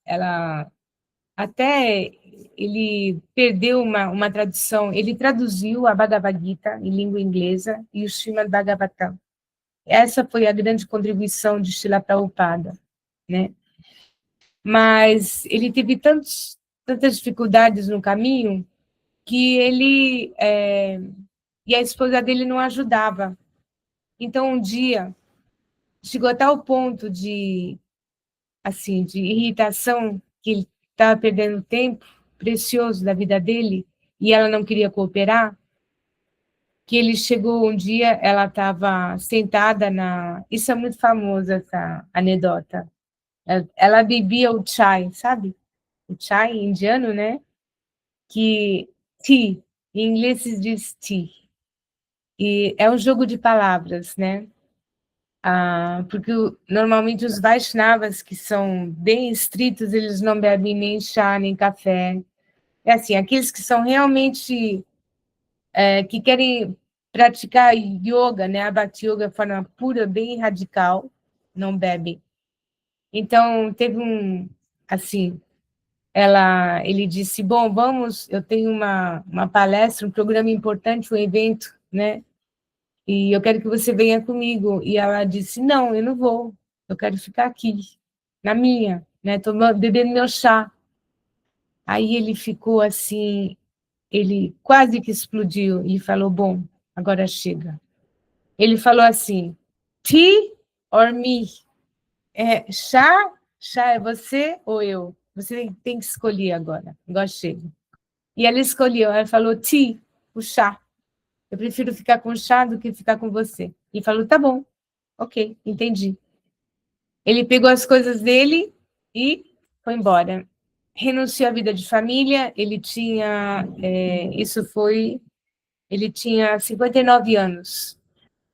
até ele perdeu uma tradução, ele traduziu a Bhagavad Gita em língua inglesa e o Srimad Bhagavatam. Essa foi a grande contribuição de Srila Prabhupada, né? Mas ele teve tantas dificuldades no caminho que e a esposa dele não ajudava. Então, um dia, chegou a tal ponto de irritação, que ele estava perdendo tempo precioso da vida dele, e ela não queria cooperar, que ele chegou um dia, ela estava sentada Isso é muito famoso, essa anedota. Ela bebia o chai, sabe? O chai indiano, né? Que tea, em inglês se diz tea. E é um jogo de palavras, né? Porque normalmente os Vaishnavas, que são bem estritos, eles não bebem nem chá, nem café. É assim, aqueles que são realmente, que querem praticar yoga, né? A Bhakti Yoga de forma pura, bem radical, não bebem. Então, teve assim, ele disse, bom, eu tenho uma palestra, um programa importante, um evento, né? E eu quero que você venha comigo. E ela disse, não, eu não vou, eu quero ficar aqui, na minha, né? Bebendo meu chá. Aí ele ficou assim, ele quase que explodiu e falou, bom, agora chega. Ele falou assim, tea or me? Chá é você ou eu? Você tem que escolher agora chega. E ela escolheu, ela falou, tea, o chá. Eu prefiro ficar com o chá do que ficar com você. E falou, tá bom, ok, entendi. Ele pegou as coisas dele e foi embora. Renunciou à vida de família, ele tinha 59 anos.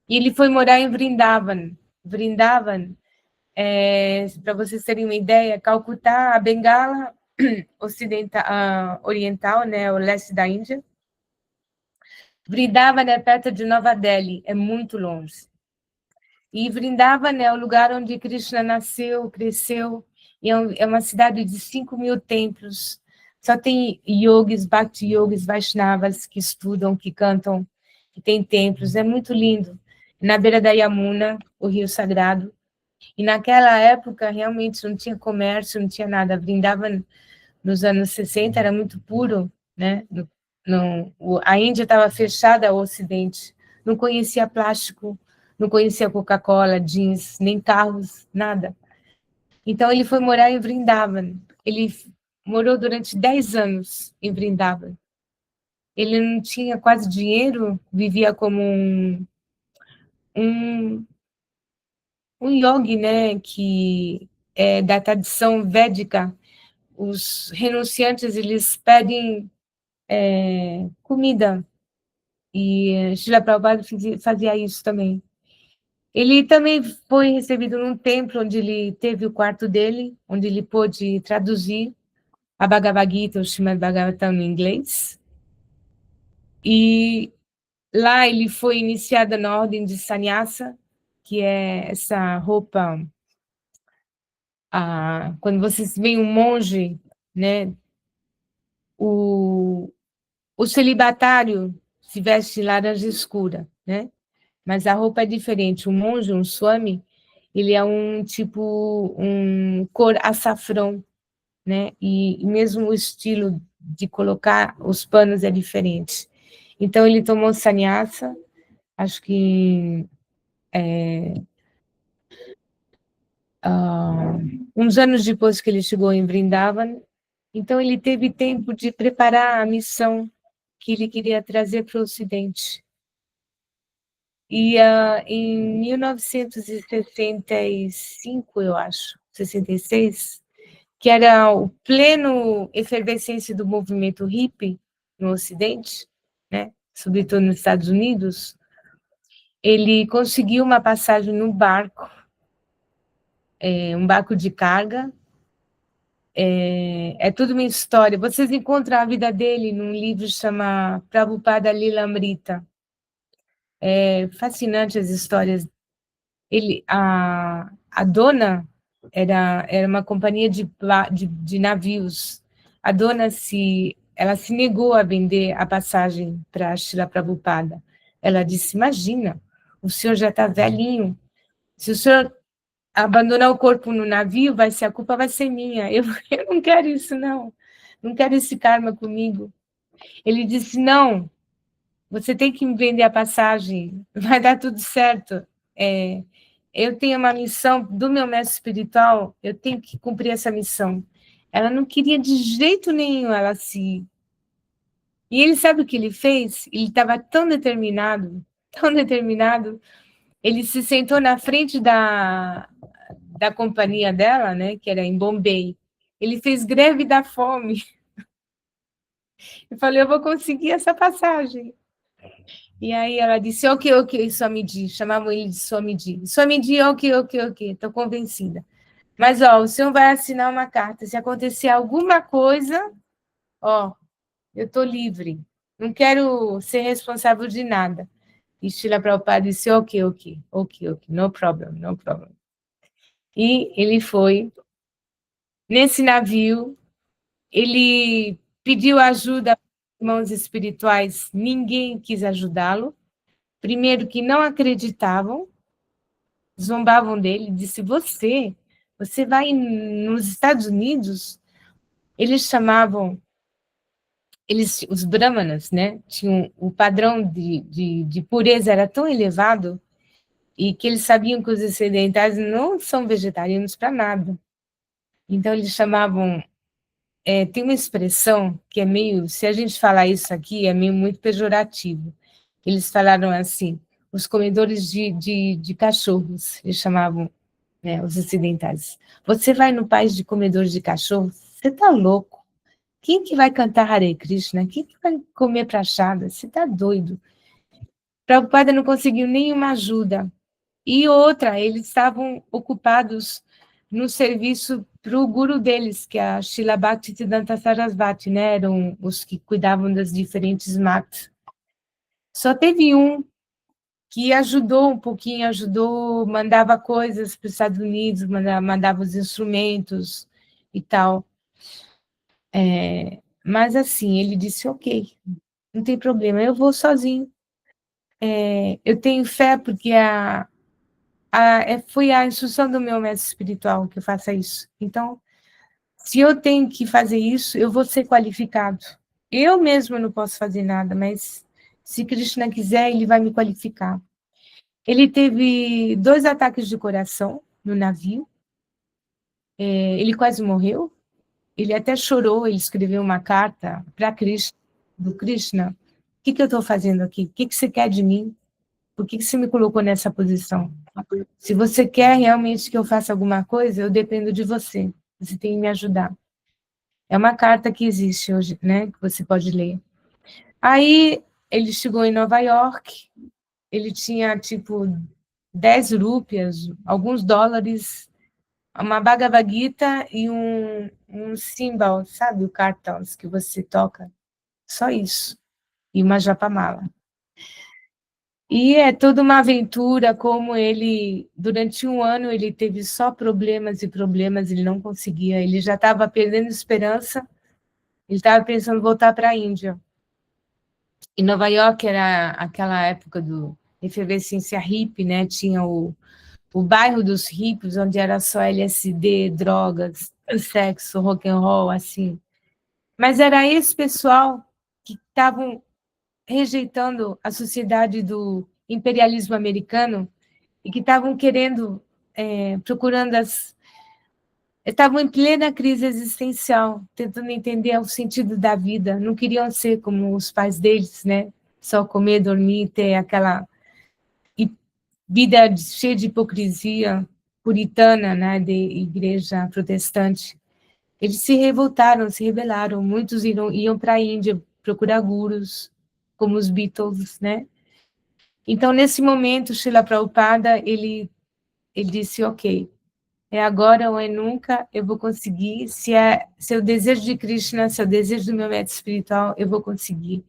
E ele foi morar em Vrindavan. Vrindavan, para vocês terem uma ideia, Calcutá, a Bengala oriental, né, o leste da Índia. Vrindavan é perto de Nova Delhi, é muito longe. E Vrindavan é o lugar onde Krishna nasceu, cresceu, e é uma cidade de 5.000 templos. Só tem yogis, bhakti yogis, Vaishnavas que estudam, que cantam, que tem templos, é muito lindo. Na beira da Yamuna, o rio sagrado. E naquela época, realmente, não tinha comércio, não tinha nada. Vrindavan, nos anos 60, era muito puro, né? A Índia estava fechada ao Ocidente, não conhecia plástico, não conhecia Coca-Cola, jeans, nem carros, nada. Então, ele foi morar em Vrindavan. Ele morou durante 10 anos em Vrindavan. Ele não tinha quase dinheiro, vivia como um, um yogi, né, que é da tradição védica. Os renunciantes, eles pedem comida, e Srila Prabhupada fazia isso também. Ele também foi recebido num templo onde ele teve o quarto dele, onde ele pôde traduzir a Bhagavad Gita, o Srimad Bhagavatam em inglês. E lá ele foi iniciado na ordem de Sannyasa, que é essa roupa quando vocês veem um monge, né, o, o celibatário se veste laranja escura, né? Mas a roupa é diferente. O monge, um swami, ele é um tipo, um cor açafrão, né? E mesmo o estilo de colocar os panos é diferente. Então, ele tomou sannyasa, acho que uns anos depois que ele chegou em Vrindavan. Então, ele teve tempo de preparar a missão que ele queria trazer para o Ocidente. E em 1965, eu acho, 66, que era o pleno efervescência do movimento hippie no Ocidente, né, sobretudo nos Estados Unidos, ele conseguiu uma passagem no barco, um barco de carga. É tudo uma história. Vocês encontram a vida dele num livro que chama Prabhupada Lilamrita. É fascinante as histórias. A dona era uma companhia de navios. A dona ela se negou a vender a passagem para Srila Prabhupada. Ela disse: imagina, o senhor já está velhinho. Se o senhor abandonar o corpo no navio, a culpa vai ser minha. Eu não quero isso, não. Não quero esse karma comigo. Ele disse: não, você tem que me vender a passagem, vai dar tudo certo. Eu tenho uma missão do meu mestre espiritual, eu tenho que cumprir essa missão. Ela não queria de jeito nenhum ela se. E ele sabe o que ele fez? Ele estava tão determinado, ele se sentou na frente da companhia dela, né, que era em Bombay. Ele fez greve da fome e falou: eu vou conseguir essa passagem. E aí ela disse: ok, ok, Swamiji. Chamavam ele de Swamiji. Swamiji, ok, ok, ok, estou convencida. Mas, ó, o senhor vai assinar uma carta. Se acontecer alguma coisa, ó, eu estou livre. Não quero ser responsável de nada. E Srila Prabhupada disse: ok, ok, ok, ok, no problem, no problem. E ele foi. Nesse navio, ele pediu ajuda aos irmãos espirituais, ninguém quis ajudá-lo. Primeiro que não acreditavam, zombavam dele, disse: você vai nos Estados Unidos? Eles chamavam, os brahmanas, né, tinham o padrão de pureza era tão elevado e que eles sabiam que os ocidentais não são vegetarianos para nada. Então eles chamavam, tem uma expressão que é meio, se a gente falar isso aqui, é meio muito pejorativo. Eles falaram assim: os comedores de cachorros, eles chamavam, né, os ocidentais. Você vai no país de comedores de cachorro, você está louco. Quem que vai cantar Hare Krishna? Quem que vai comer prachada? Você está doido. Prabhupada não conseguiu nenhuma ajuda. E outra, eles estavam ocupados no serviço para o guru deles, que é a Srila Bhaktisiddhanta Sarasvati, né? Eram os que cuidavam das diferentes matas. Só teve um que ajudou um pouquinho, mandava coisas para os Estados Unidos, mandava os instrumentos e tal. Mas assim, ele disse: ok, não tem problema, eu vou sozinho. Eu tenho fé porque foi a instrução do meu mestre espiritual que eu faça isso. Então, se eu tenho que fazer isso, eu vou ser qualificado. Eu mesmo não posso fazer nada, mas se Krishna quiser, ele vai me qualificar. Ele teve 2 ataques de coração no navio. Ele quase morreu. Ele até chorou, ele escreveu uma carta para Krishna, do Krishna. O que eu estou fazendo aqui? O que você quer de mim? Por que você me colocou nessa posição? Se você quer realmente que eu faça alguma coisa, eu dependo de você. Você tem que me ajudar. É uma carta que existe hoje, né? Que você pode ler. Aí ele chegou em Nova York, ele tinha tipo 10 rúpias, alguns dólares, uma Bhagavad Gita e um cymbal, sabe? O cartão que você toca. Só isso. E uma japamala. E é toda uma aventura, como ele, durante um ano, ele teve só problemas e problemas, ele não conseguia, ele já estava perdendo esperança, ele estava pensando em voltar para a Índia. Em Nova York era aquela época do efervescência hippie, né? Tinha o bairro dos hippies, onde era só LSD, drogas, sexo, rock and roll, assim. Mas era esse pessoal que estavam rejeitando a sociedade do imperialismo americano e que estavam querendo, procurando estavam em plena crise existencial, tentando entender o sentido da vida, não queriam ser como os pais deles, né? Só comer, dormir, ter aquela vida cheia de hipocrisia puritana, né, de igreja protestante. Eles se revoltaram, se rebelaram, muitos iam para a Índia procurar gurus, como os Beatles, né? Então, nesse momento, Srila Prabhupada, ele disse, ok, é agora ou é nunca, eu vou conseguir, se é o desejo de Krishna, se é o desejo do meu método espiritual, eu vou conseguir.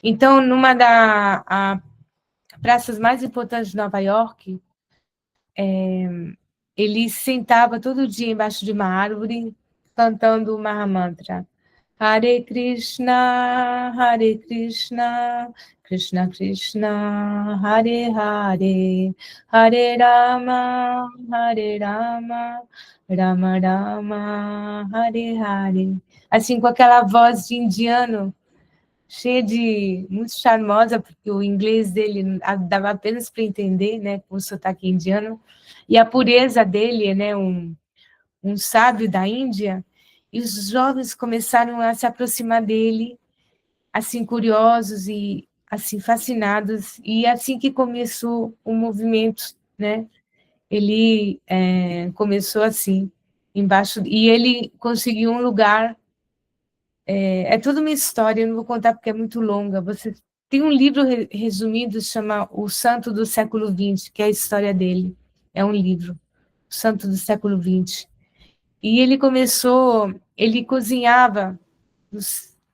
Então, numa das praças mais importantes de Nova York, ele sentava todo dia embaixo de uma árvore, cantando o Mahamantra. Hare Krishna, Krishna Krishna, Hare Hare, Hare Rama, Rama Rama, Hare Hare. Assim, com aquela voz de indiano, cheia de... muito charmosa, porque o inglês dele dava apenas para entender, né, com o sotaque indiano, e a pureza dele, né, um sábio da Índia, e os jovens começaram a se aproximar dele, assim, curiosos e assim fascinados, e assim que começou o movimento, né? Ele começou assim, embaixo, e ele conseguiu um lugar, é toda uma história, eu não vou contar porque é muito longa, você tem um livro resumido, chama O Santo do Século XX, que é a história dele, é um livro, O Santo do Século XX. E ele começou, ele cozinhava,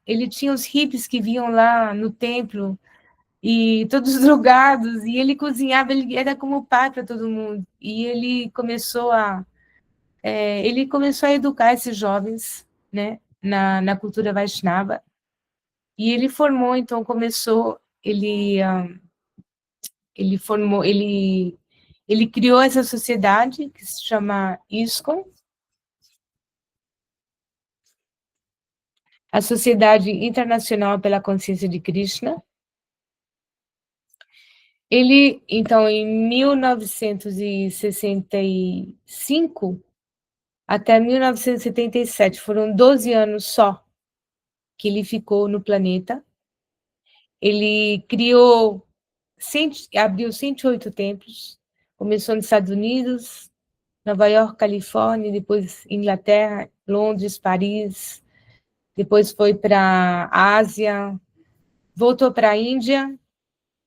ele tinha os hippies que vinham lá no templo, e todos drogados, e ele cozinhava, ele era como pai para todo mundo. E ele começou a educar esses jovens, né, na cultura Vaishnava. E ele formou, então começou, ele formou, ele criou essa sociedade que se chama ISKCON, a Sociedade Internacional pela Consciência de Krishna. Ele, então, em 1965 até 1977, foram 12 anos só que ele ficou no planeta. Ele abriu 108 templos, começou nos Estados Unidos, Nova York, Califórnia, depois Inglaterra, Londres, Paris, depois foi para a Ásia, voltou para a Índia,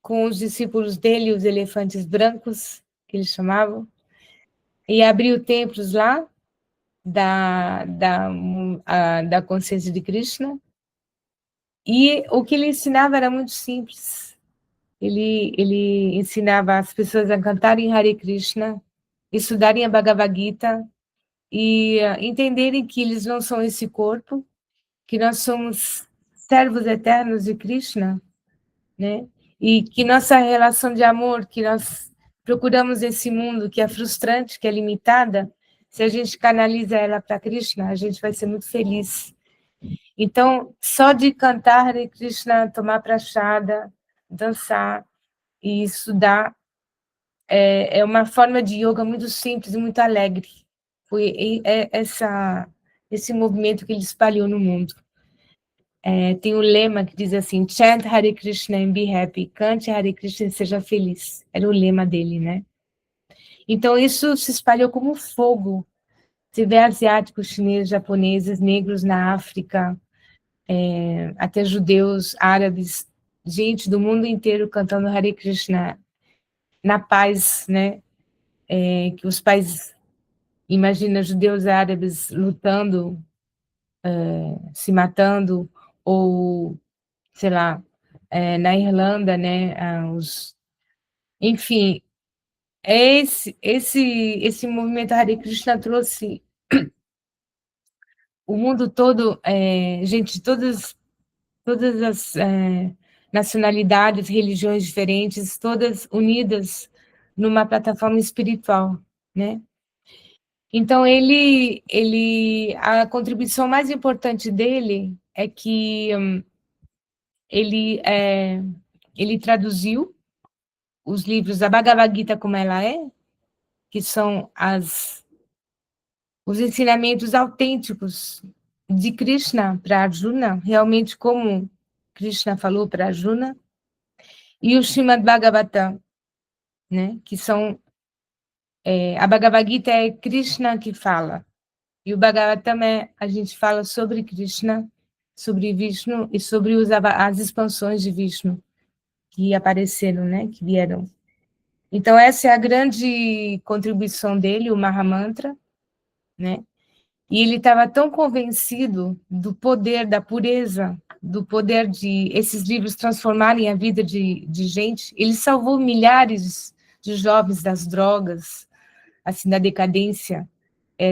com os discípulos dele, os elefantes brancos, que eles chamavam, e abriu templos lá, da consciência de Krishna, e o que ele ensinava era muito simples. Ele ensinava as pessoas a cantarem Hare Krishna, estudarem a Bhagavad Gita, e entenderem que eles não são esse corpo, que nós somos servos eternos de Krishna, né? E que nossa relação de amor, que nós procuramos esse mundo que é frustrante, que é limitada, se a gente canaliza ela para Krishna, a gente vai ser muito feliz. Então, só de cantar Hare Krishna, tomar prashada, dançar e estudar, é uma forma de yoga muito simples e muito alegre. Foi esse movimento que ele espalhou no mundo. Tem um lema que diz assim, chant Hare Krishna and be happy, cante Hare Krishna e seja feliz. Era o lema dele, né? Então, isso se espalhou como fogo. Você vê asiáticos, chineses, japoneses, negros na África, até judeus, árabes, gente do mundo inteiro cantando Hare Krishna na paz, né? Que os pais, imagina, judeus árabes lutando, se matando, ou, sei lá, na Irlanda, né? Enfim, esse movimento Hare Krishna trouxe o mundo todo, gente de todas as nacionalidades, religiões diferentes, todas unidas numa plataforma espiritual, né? Então a contribuição mais importante dele é que ele ele traduziu os livros da Bhagavad Gita como ela é, que são os ensinamentos autênticos de Krishna para Arjuna, realmente como Krishna falou para Arjuna, e o Srimad Bhagavatam, né, que são a Bhagavad Gita é Krishna que fala, e o Bhagavatam a gente fala sobre Krishna, sobre Vishnu e sobre as expansões de Vishnu que apareceram, né, que vieram. Então essa é a grande contribuição dele, o Mahamantra, né? E ele estava tão convencido do poder, da pureza, do poder de esses livros transformarem a vida de gente. Ele salvou milhares de jovens das drogas, assim, da decadência,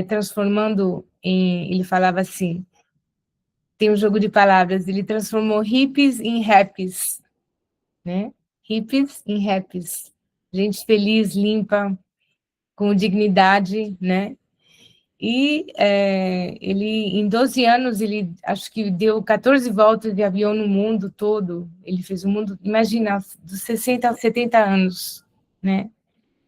transformando em... Ele falava assim, tem um jogo de palavras, ele transformou hippies em rappies, né? Hippies em rappies. Gente feliz, limpa, com dignidade, né? E ele, em 12 anos, ele acho que deu 14 voltas de avião no mundo todo. Ele fez o mundo, imagina, dos 60 aos 70 anos, né?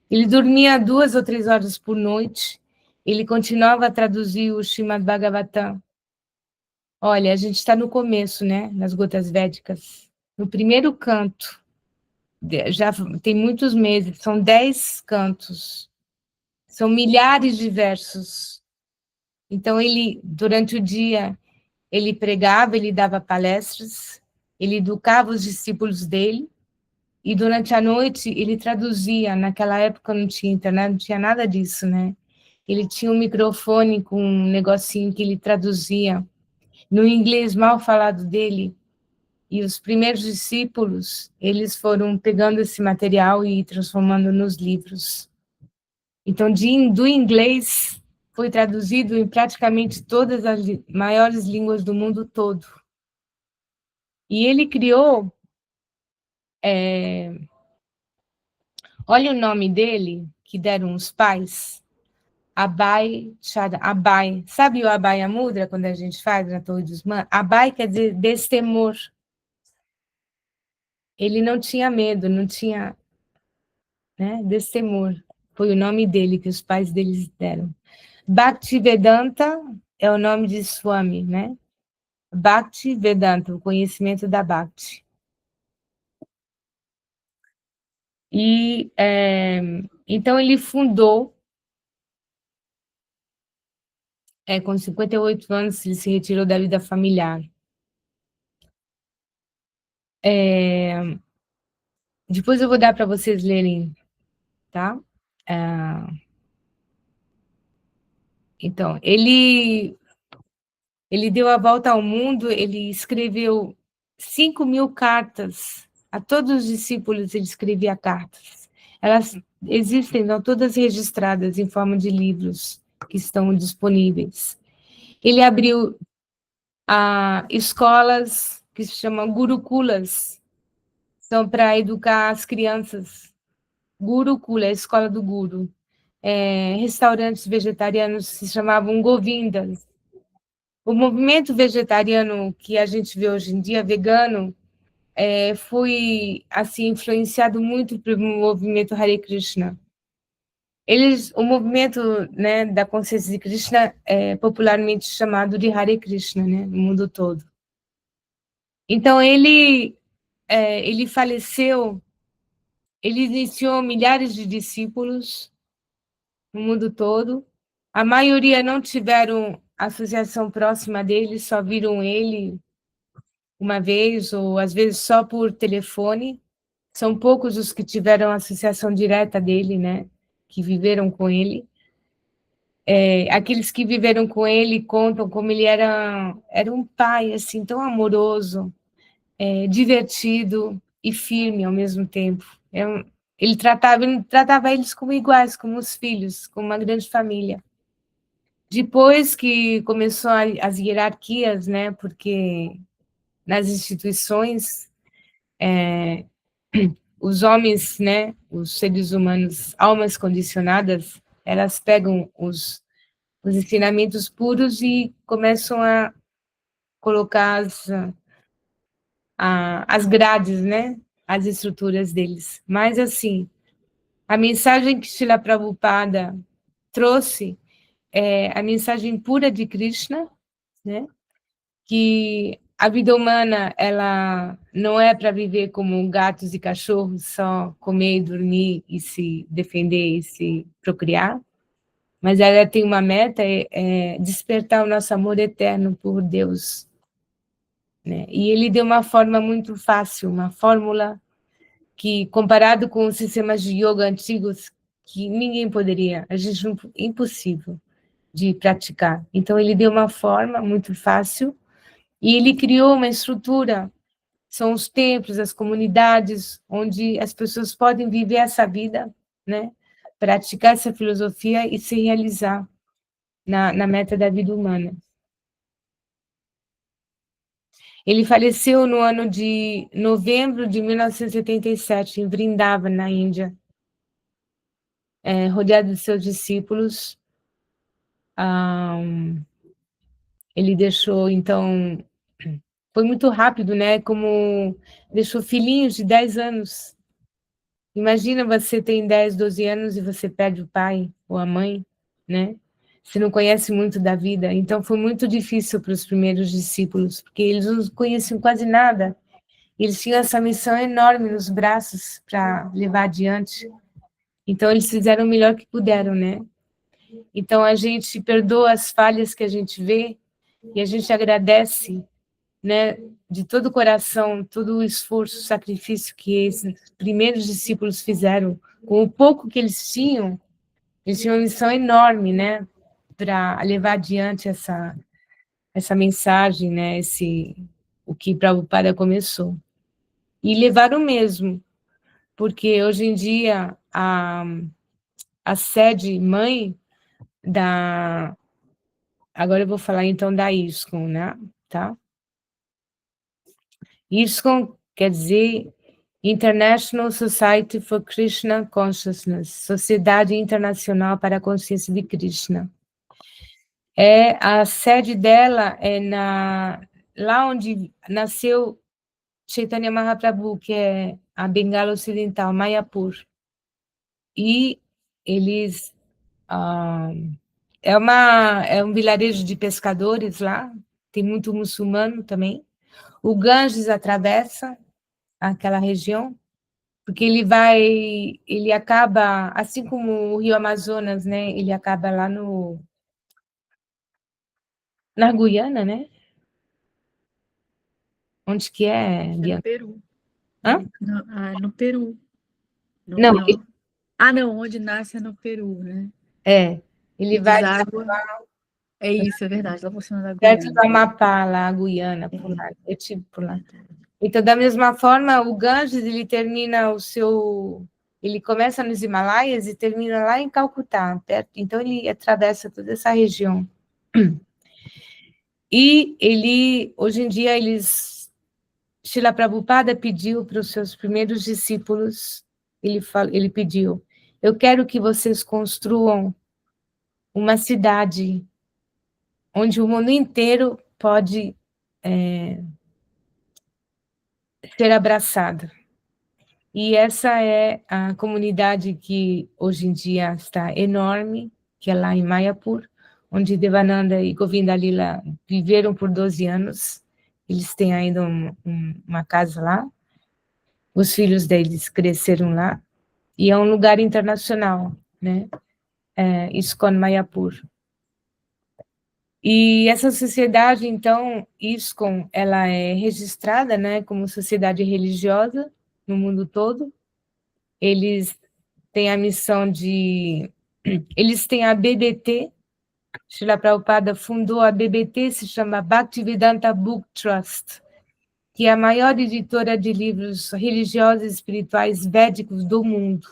Ele dormia 2 ou 3 horas por noite. Ele continuava a traduzir o Srimad Bhagavatam. Olha, a gente está no começo, né? Nas Gotas Védicas. No primeiro canto. Já tem muitos meses, são 10 cantos. São milhares de versos. Então, ele, durante o dia, ele pregava, ele dava palestras, ele educava os discípulos dele, e durante a noite ele traduzia. Naquela época não tinha internet, não tinha nada disso, né? Ele tinha um microfone com um negocinho que ele traduzia no inglês mal falado dele, e os primeiros discípulos, eles foram pegando esse material e transformando nos livros. Então, do inglês foi traduzido em praticamente todas as maiores línguas do mundo todo. E ele criou, olha o nome dele, que deram os pais, Abai Chada, Abai. Sabe o Abai Mudra, quando a gente faz na Torre dos Manos? Abai quer dizer destemor. Ele não tinha medo, não tinha, né, destemor. Foi o nome dele que os pais deles deram. Bhaktivedanta é o nome de Swami, né? Bhaktivedanta, o conhecimento da Bhakti. E, então, ele fundou, com 58 anos, ele se retirou da vida familiar. Depois eu vou dar para vocês lerem, tá? Então, ele deu a volta ao mundo, ele escreveu 5.000 cartas, a todos os discípulos ele escrevia cartas. Elas existem, estão todas registradas em forma de livros que estão disponíveis. Ele abriu escolas que se chamam gurukulas, são para educar as crianças. Gurukula, a escola do guru. Restaurantes vegetarianos se chamavam Govindas. O movimento vegetariano que a gente vê hoje em dia, vegano, foi assim influenciado muito pelo movimento Hare Krishna. O movimento, né, da consciência de Krishna é popularmente chamado de Hare Krishna, né, no mundo todo. Então ele faleceu, ele iniciou milhares de discípulos no mundo todo. A maioria não tiveram associação próxima dele, só viram ele uma vez, ou às vezes só por telefone. São poucos os que tiveram associação direta dele, né? Que viveram com ele. Aqueles que viveram com ele contam como ele era um pai, assim, tão amoroso, divertido e firme ao mesmo tempo. ele tratava eles como iguais, como os filhos, como uma grande família. Depois que começou as hierarquias, né, porque nas instituições, os homens, né, os seres humanos, almas condicionadas, elas pegam os ensinamentos puros e começam a colocar as grades, né, as estruturas deles. Mas, assim, a mensagem que Srila Prabhupada trouxe é a mensagem pura de Krishna, né, que a vida humana, ela não é para viver como gatos e cachorros, só comer e dormir e se defender e se procriar, mas ela tem uma meta, é despertar o nosso amor eterno por Deus, né? E ele deu uma forma muito fácil, uma fórmula que, comparado com os sistemas de yoga antigos, que ninguém poderia, a gente impossível de praticar. Então, ele deu uma forma muito fácil e ele criou uma estrutura, são os templos, as comunidades, onde as pessoas podem viver essa vida, né? Praticar essa filosofia e se realizar na meta da vida humana. Ele faleceu no ano de novembro de 1977, em Vrindavan, na Índia, rodeado de seus discípulos. Ele deixou, então, foi muito rápido, né? Como deixou filhinhos de 10 anos. Imagina, você tem 10, 12 anos e você perde o pai ou a mãe, né? Você não conhece muito da vida. Então, foi muito difícil para os primeiros discípulos, porque eles não conheciam quase nada. Eles tinham essa missão enorme nos braços para levar adiante. Então, eles fizeram o melhor que puderam, né? Então, a gente perdoa as falhas que a gente vê e a gente agradece, né, de todo o coração, todo o esforço, o sacrifício que esses primeiros discípulos fizeram, com o pouco que eles tinham uma missão enorme, né, para levar adiante essa mensagem, né, o que Prabhupada começou. E levaram mesmo, porque hoje em dia a sede mãe agora eu vou falar então da ISKCON, né, tá? ISKCON quer dizer International Society for Krishna Consciousness, Sociedade Internacional para a Consciência de Krishna. A sede dela é lá onde nasceu Chaitanya Mahaprabhu, que é a Bengala Ocidental, Mayapur. E eles... é um vilarejo de pescadores lá, tem muito muçulmano também. O Ganges atravessa aquela região, porque ele acaba, assim como o Rio Amazonas, né? Ele acaba lá na Guiana, né? Onde que é, No Bianca? Peru. Hã? No Peru. Não, Não. Ah, não, onde nasce é no Peru, né? ele E vai deságua. É isso, é verdade, lá por cima da perto do Guiana. Amapá, lá, a Guiana, por lá. Eu estive por lá. Então, da mesma forma, o Ganges, ele termina ele começa nos Himalaias e termina lá em Calcutá, perto. Então, ele atravessa toda essa região. E hoje em dia, Srila Prabhupada pediu para os seus primeiros discípulos, ele pediu, eu quero que vocês construam uma cidade onde o mundo inteiro pode ser abraçado. E essa é a comunidade que hoje em dia está enorme, que é lá em Mayapur, onde Devananda e Govinda Lila viveram por 12 anos. Eles têm ainda uma casa lá. Os filhos deles cresceram lá. E é um lugar internacional, né? ISKCON Mayapur. E essa sociedade, então, ISKCON, ela é registrada, né, como sociedade religiosa no mundo todo. Eles têm a missão eles têm a BBT, Srila Prabhupada fundou a BBT, se chama Bhaktivedanta Book Trust, que é a maior editora de livros religiosos e espirituais védicos do mundo.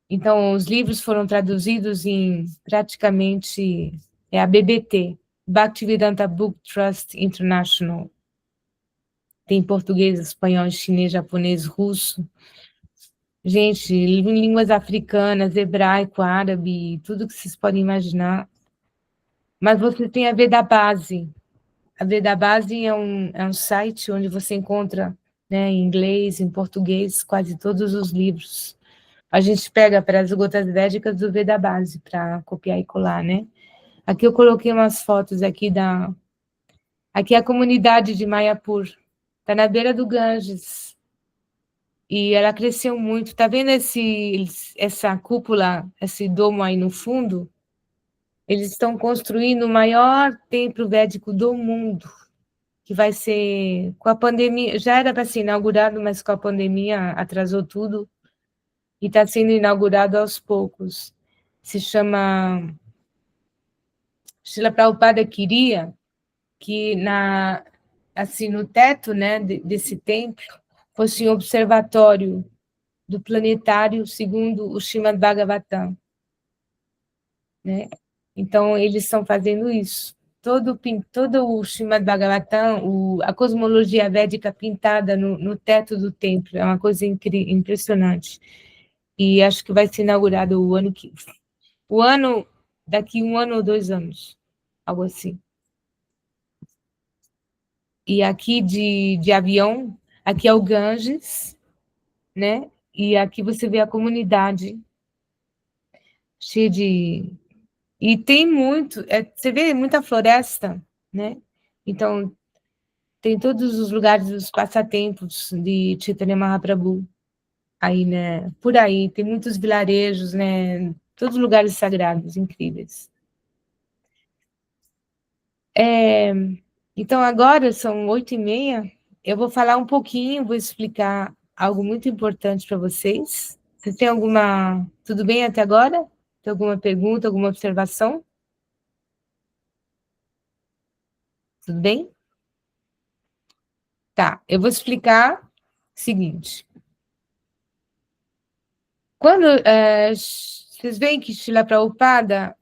Então, os livros foram traduzidos em praticamente a BBT, Bhaktivedanta Book Trust International. Tem português, espanhol, chinês, japonês, russo. Gente, línguas africanas, hebraico, árabe, tudo que vocês podem imaginar. Mas você tem a Veda Base. A Veda Base é um site onde você encontra, né, em inglês, em português, quase todos os livros. A gente pega para as gotas védicas do Veda Base para copiar e colar, né? Aqui eu coloquei umas fotos aqui Aqui é a comunidade de Mayapur. Está na beira do Ganges. E ela cresceu muito. Tá vendo essa cúpula, esse domo aí no fundo? Eles estão construindo o maior templo védico do mundo, que vai ser, com a pandemia, já era para ser inaugurado, mas com a pandemia atrasou tudo, e está sendo inaugurado aos poucos. Se chama Srila Prabhupada queria que assim, no teto, né, desse templo fosse um observatório do planetário segundo o Srimad Bhagavatam, né? Então, eles estão fazendo isso. Todo o Srimad Bhagavatam, a cosmologia védica pintada no teto do templo, é uma coisa impressionante. E acho que vai ser inaugurado daqui 1 ano ou 2 anos, algo assim. E aqui de avião, aqui é o Ganges, né? E aqui você vê a comunidade cheia de... E tem você vê muita floresta, né? Então, tem todos os lugares dos passatempos de Chaitanya Mahaprabhu, aí, né? Por aí, tem muitos vilarejos, né? Todos lugares sagrados, incríveis. Então, agora são 8h30, eu vou falar um pouquinho, vou explicar algo muito importante para vocês. Você tem alguma... Tudo bem até agora? Tem alguma pergunta, alguma observação? Tudo bem? Tá, eu vou explicar o seguinte. Quando vocês veem que Srila Prabhupada,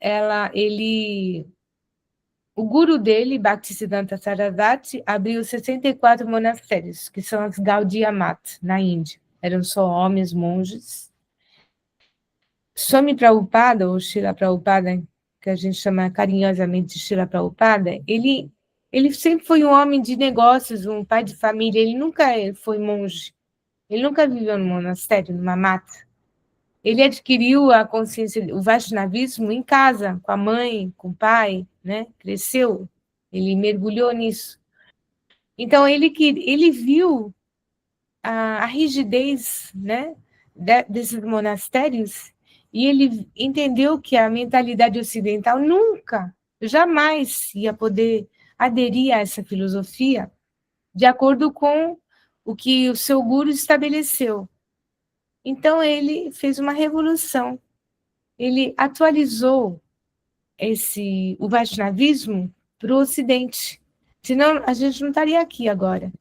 o guru dele, Bhaktisiddhanta Sarasvati, abriu 64 monastérios, que são as Gaudiya Math, na Índia. Eram só homens, monges. Swami Prabhupada, ou Srila Prabhupada, que a gente chama carinhosamente de Srila Prabhupada, ele sempre foi um homem de negócios, um pai de família, ele nunca foi monge, ele nunca viveu num monastério, numa mata. Ele adquiriu a consciência, o Vaishnavismo em casa, com a mãe, com o pai, né? Cresceu, ele mergulhou nisso. Então, ele viu a rigidez, né, desses monastérios, e ele entendeu que a mentalidade ocidental nunca, jamais ia poder aderir a essa filosofia de acordo com o que o seu guru estabeleceu. Então, ele fez uma revolução. Ele atualizou o Vaishnavismo para o Ocidente. Senão, a gente não estaria aqui agora.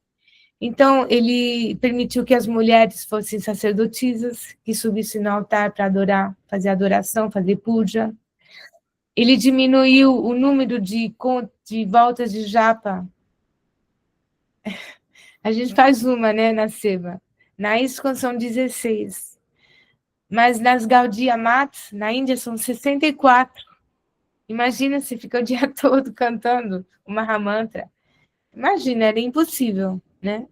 Então, ele permitiu que as mulheres fossem sacerdotisas, que subissem no altar para adorar, fazer adoração, fazer puja. Ele diminuiu o número de voltas de japa. A gente faz uma, né, na Seva. Na ISKCON são 16. Mas nas Gaudiya Math, na Índia, são 64. Imagina se fica o dia todo cantando o Mahamantra. Imagina, era impossível, né?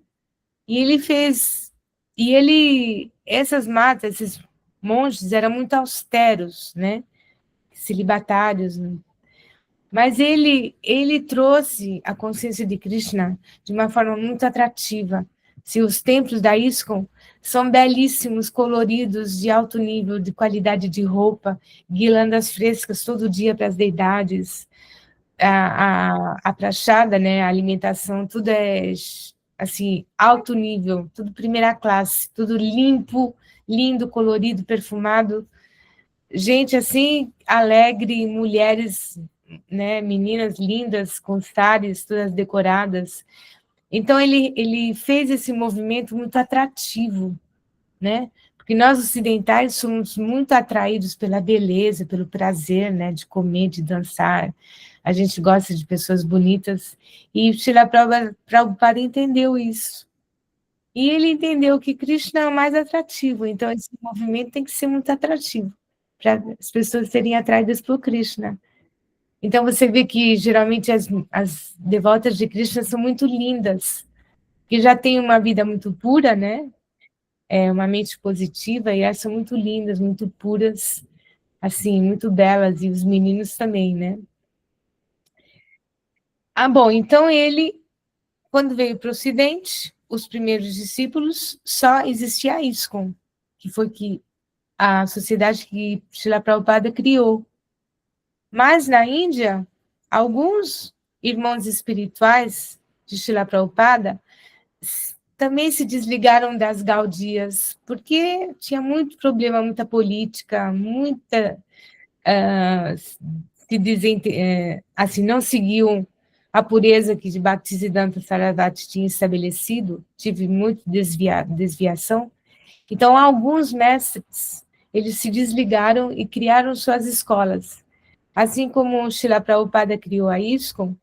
Essas matas, esses monges eram muito austeros, né? Celibatários, né? Mas ele trouxe a consciência de Krishna de uma forma muito atrativa. Se os templos da ISKCON são belíssimos, coloridos, de alto nível, de qualidade de roupa, guirlandas frescas todo dia para as deidades, a prachada, né, a alimentação, tudo é assim, alto nível, tudo primeira classe, tudo limpo, lindo, colorido, perfumado. Gente assim, alegre, mulheres, né, meninas lindas, com sares, todas decoradas. Então, ele fez esse movimento muito atrativo, né? Porque nós ocidentais somos muito atraídos pela beleza, pelo prazer, né? De comer, de dançar. A gente gosta de pessoas bonitas. E Srila Prabhupada entendeu isso. E ele entendeu que Krishna é o mais atrativo. Então, esse movimento tem que ser muito atrativo para as pessoas serem atraídas por Krishna. Então, você vê que, geralmente, as devotas de Krishna são muito lindas, que já têm uma vida muito pura, né? Uma mente positiva, e elas são muito lindas, muito puras, assim, muito belas, e os meninos também, né? Ah, bom, então ele, quando veio para o Ocidente, os primeiros discípulos, só existia a ISKCON, que foi a sociedade que Srila Prabhupada criou. Mas na Índia, alguns irmãos espirituais de Srila Prabhupada também se desligaram das Gaudias, porque tinha muito problema, muita política, muita se dizem, assim, não seguiam a pureza que de Bhaktisiddhanta Sarasvati tinha estabelecido, tive muita desviação. Então, alguns mestres, eles se desligaram e criaram suas escolas. Assim como o Srila Prabhupada criou a ISKCON,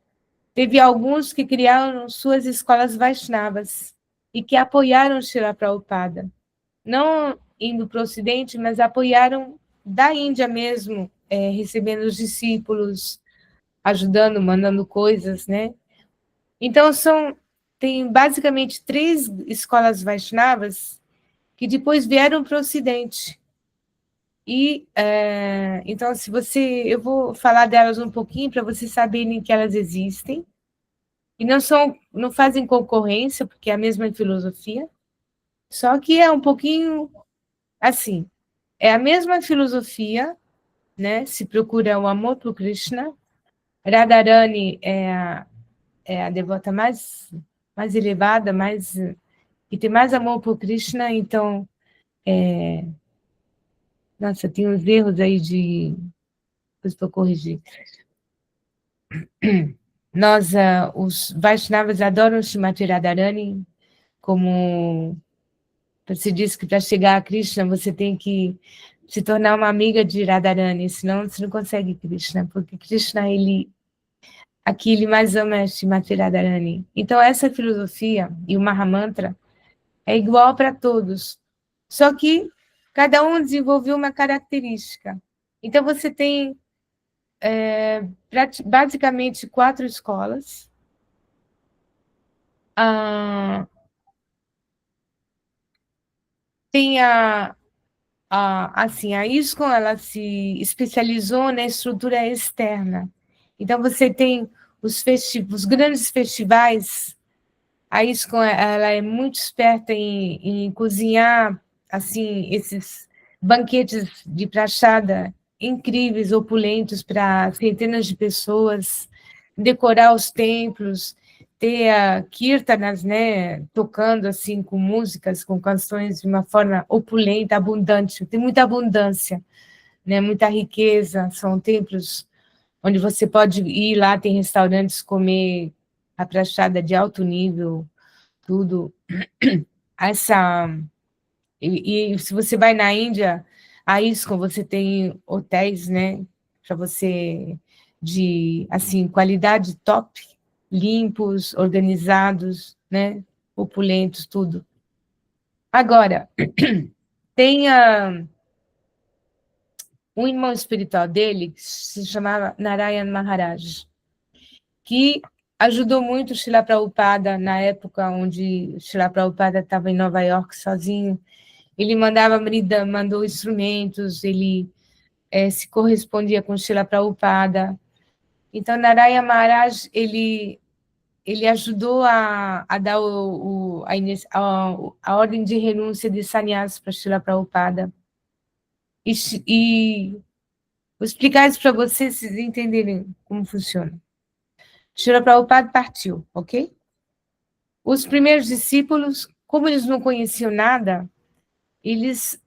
teve alguns que criaram suas escolas Vaishnavas e que apoiaram o Srila Prabhupada. Não indo para o Ocidente, mas apoiaram da Índia mesmo, recebendo os discípulos, ajudando, mandando coisas, né? Então, tem basicamente 3 escolas Vaishnavas que depois vieram para o Ocidente. E, então, eu vou falar delas um pouquinho para vocês saberem que elas existem, e não fazem concorrência, porque é a mesma filosofia, só que é um pouquinho assim, é a mesma filosofia, né? Se procura o amor por Krishna. Radharani é a devota mais elevada, que tem mais amor por Krishna, então, nossa, tem uns erros aí depois para corrigir. Os Vaishnavas adoram Srimati Radharani, como se diz que para chegar a Krishna você tem que se tornar uma amiga de Radharani, senão você não consegue Krishna, porque Krishna, aqui ele mais ama é Srimati Radharani. Então essa filosofia e o Mahamantra é igual para todos, só que cada um desenvolveu uma característica. Então você tem basicamente 4 escolas. Ah, tem assim, a ISKCON, ela se especializou na estrutura externa. Então, você tem os grandes festivais. A ISKCON, ela é muito esperta em cozinhar, assim, esses banquetes de prachada incríveis, opulentos, para centenas de pessoas, decorar os templos, ter kirtanas, né, tocando assim com músicas, com canções de uma forma opulenta, abundante. Tem muita abundância, né, muita riqueza. São templos onde você pode ir lá, tem restaurantes, comer a prachada de alto nível, tudo. Essa e se você vai na Índia, a ISKCON, você tem hotéis, né, para você de assim qualidade top, limpos, organizados, né, opulentos, tudo. Agora, tem um irmão espiritual dele que se chamava Narayan Maharaj, que ajudou muito o Srila Prabhupada na época onde o Srila Prabhupada estava em Nova York sozinho. Ele mandou instrumentos, ele se correspondia com Srila Prabhupada. Então, Naraya Maharaj, ele ajudou a dar a ordem de renúncia de sannyas para Srila Prabhupada. E vou explicar isso para vocês entenderem como funciona. Srila Prabhupada partiu, ok? Os primeiros discípulos, como eles não conheciam nada, eles,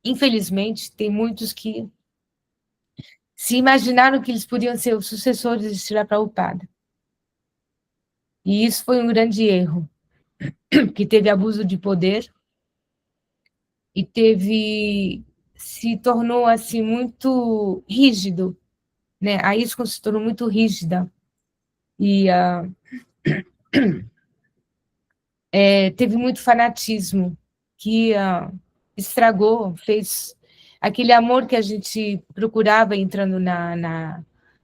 infelizmente, tem muitos que se imaginaram que eles podiam ser os sucessores de Srila Prabhupada. E isso foi um grande erro, que teve abuso de poder e se tornou assim muito rígido, né? A ISKCON se tornou muito rígida e teve muito fanatismo que estragou, fez aquele amor que a gente procurava entrando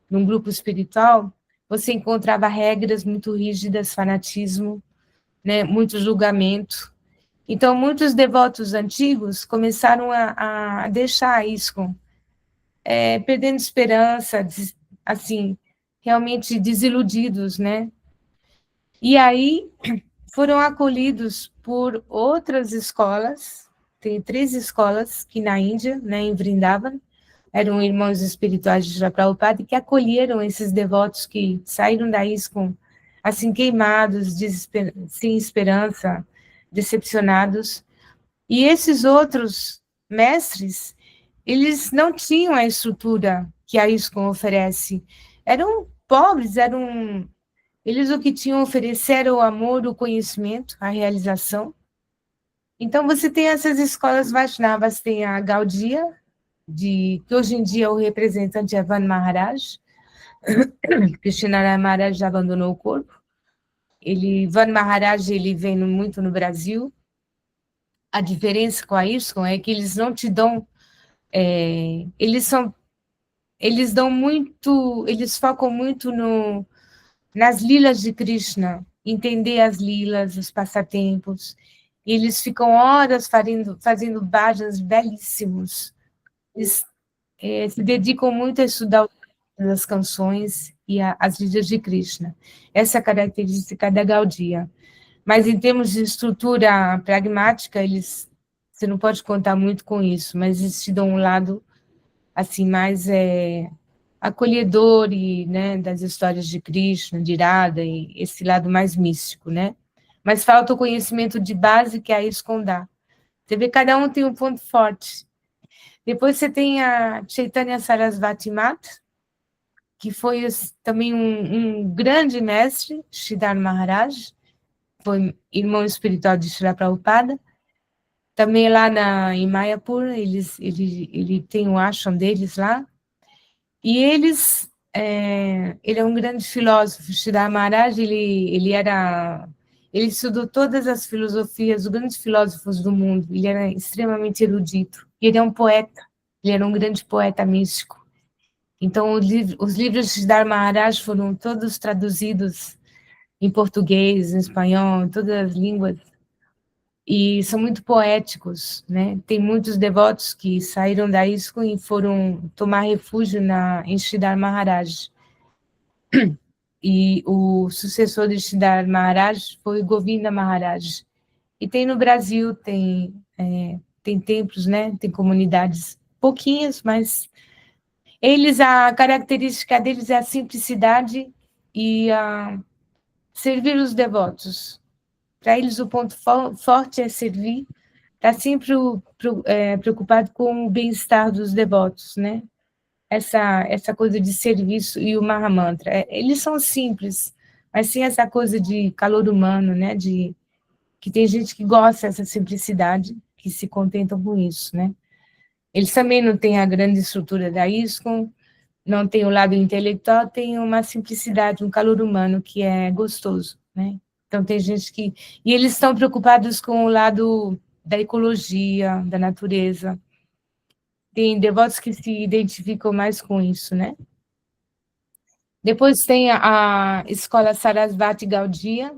num grupo espiritual. Você encontrava regras muito rígidas, fanatismo, né? Muito julgamento. Então, muitos devotos antigos começaram a deixar a ISKCON, perdendo esperança, assim, realmente desiludidos, né? E aí foram acolhidos por outras escolas, tem 3 escolas que na Índia, né, em Vrindavan, eram irmãos espirituais de Srila Prabhupada, que acolheram esses devotos que saíram da ISKCON, assim, queimados, sem esperança, decepcionados. E esses outros mestres, eles não tinham a estrutura que a ISKCON oferece. Eram pobres, eles o que tinham a oferecer era o amor, o conhecimento, a realização. Então, você tem essas escolas Vaishnavas, tem a Gaudiya, que hoje em dia é o representante é Van Maharaj, Krishnanarayan Maharaj já abandonou o corpo. Van Maharaj, ele vem muito no Brasil. A diferença com a ISKCON é que eles não te dão, eles dão muito, eles focam muito nas lilas de Krishna, entender as lilas, os passatempos. Eles ficam horas fazendo bhajans belíssimos. Eles se dedicam muito a estudar as canções e as lilas de Krishna. Essa é a característica da Gaudiya. Mas em termos de estrutura pragmática, você não pode contar muito com isso, mas eles te dão um lado assim mais acolhedor e, né, das histórias de Krishna, de Radha, e esse lado mais místico, né? Mas falta o conhecimento de base que a ISKCON dá. Você vê, cada um tem um ponto forte. Depois você tem a Chaitanya Sarasvati Mata, que foi também um grande mestre, Sridhar Maharaj, foi irmão espiritual de Srila Prabhupada. Também lá em Mayapur, ele tem o ashram deles lá. E ele é um grande filósofo. Sridhar Maharaj, ele estudou todas as filosofias, os grandes filósofos do mundo. Ele era extremamente erudito. E ele é um poeta. Ele era um grande poeta místico. Então, os livros de Sridhar Maharaj foram todos traduzidos em português, em espanhol, em todas as línguas, e são muito poéticos, né? Tem muitos devotos que saíram da ISKCON e foram tomar refúgio em Sridhar Maharaj. E o sucessor de Sridhar Maharaj foi Govinda Maharaj. E tem no Brasil, tem templos, né? Tem comunidades pouquinhas, mas a característica deles é a simplicidade e servir os devotos. Para eles, o ponto forte é servir, está sempre preocupado com o bem-estar dos devotos, né? Essa coisa de serviço e o Mahamantra. Eles são simples, mas sim essa coisa de calor humano, né? Que tem gente que gosta dessa simplicidade, que se contentam com isso, né? Eles também não têm a grande estrutura da ISKCON, não tem o lado intelectual, tem uma simplicidade, um calor humano que é gostoso, né? Então, tem gente que... E eles estão preocupados com o lado da ecologia, da natureza. Tem devotos que se identificam mais com isso, né? Depois tem a escola Sarasvati Gaudiya,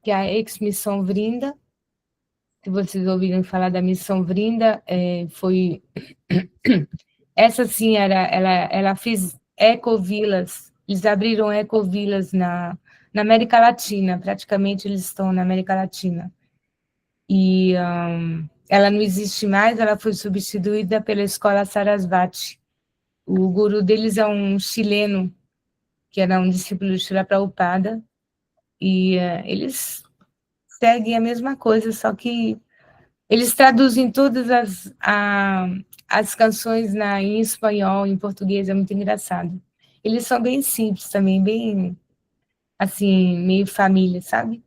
que é a ex-missão Vrinda. Se vocês ouviram falar da missão Vrinda, foi... Essa, sim, ela fez ecovilas, eles abriram ecovilas na América Latina, praticamente eles estão na América Latina. E ela não existe mais, ela foi substituída pela escola Sarasvati. O guru deles é um chileno, que era um discípulo de Srila Prabhupada, e eles seguem a mesma coisa, só que eles traduzem todas as canções em espanhol, em português, é muito engraçado. Eles são bem simples também, bem assim, meio família, sabe?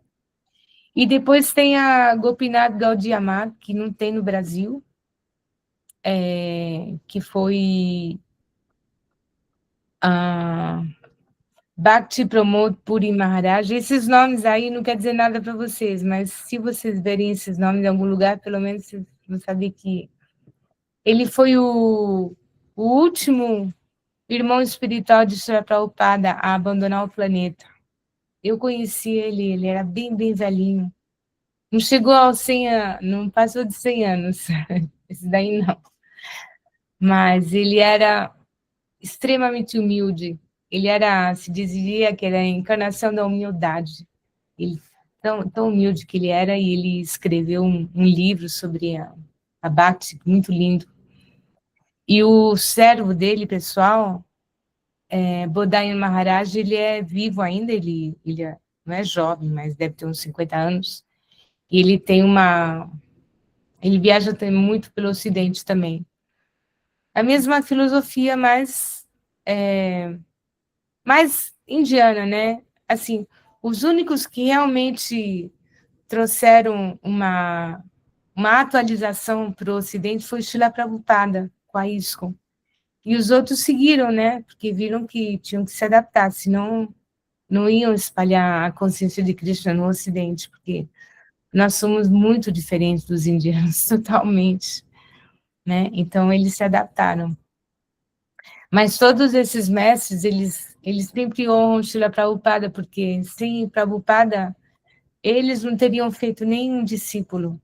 E depois tem a Gopinath Gaudiya Math, que não tem no Brasil, que foi a Bhakti Pramod Puri Maharaj. Esses nomes aí não quer dizer nada para vocês, mas se vocês verem esses nomes em algum lugar, pelo menos vocês vão saber que ele foi o último irmão espiritual de Srila Prabhupada a abandonar o planeta. Eu conheci ele, ele era bem, bem velhinho. Não chegou aos 100 anos, não passou de 100 anos. Esse daí não. Mas ele era extremamente humilde. Ele era, se dizia que era a encarnação da humildade. Ele, tão humilde que ele era, e ele escreveu um livro sobre a Bhakti, muito lindo. E o servo dele, pessoal, Bodhaya Maharaj, ele é vivo ainda, não é jovem, mas deve ter uns 50 anos. E ele tem ele viaja muito pelo Ocidente também. A mesma filosofia, mais indiana, né? Assim, os únicos que realmente trouxeram uma atualização para o Ocidente foi Srila Prabhupada, com a ISKCON. E os outros seguiram, né? Porque viram que tinham que se adaptar, senão não iam espalhar a consciência de Krishna no Ocidente, porque nós somos muito diferentes dos indianos, totalmente, né? Então, eles se adaptaram. Mas todos esses mestres, eles sempre honram Srila Prabhupada, porque sem Prabhupada, eles não teriam feito nenhum discípulo.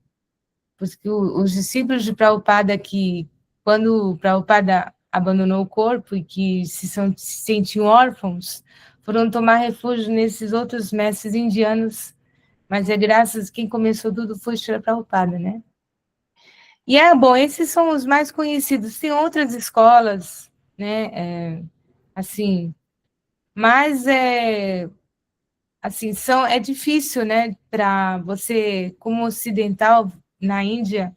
Porque os discípulos de Prabhupada, que quando Prabhupada abandonou o corpo e que se sentiam órfãos, foram tomar refúgio nesses outros mestres indianos, mas quem começou tudo foi Srila Prabhupada, né? E bom, esses são os mais conhecidos. Tem outras escolas, né, assim, mas assim, é difícil, né, para você, como ocidental na Índia,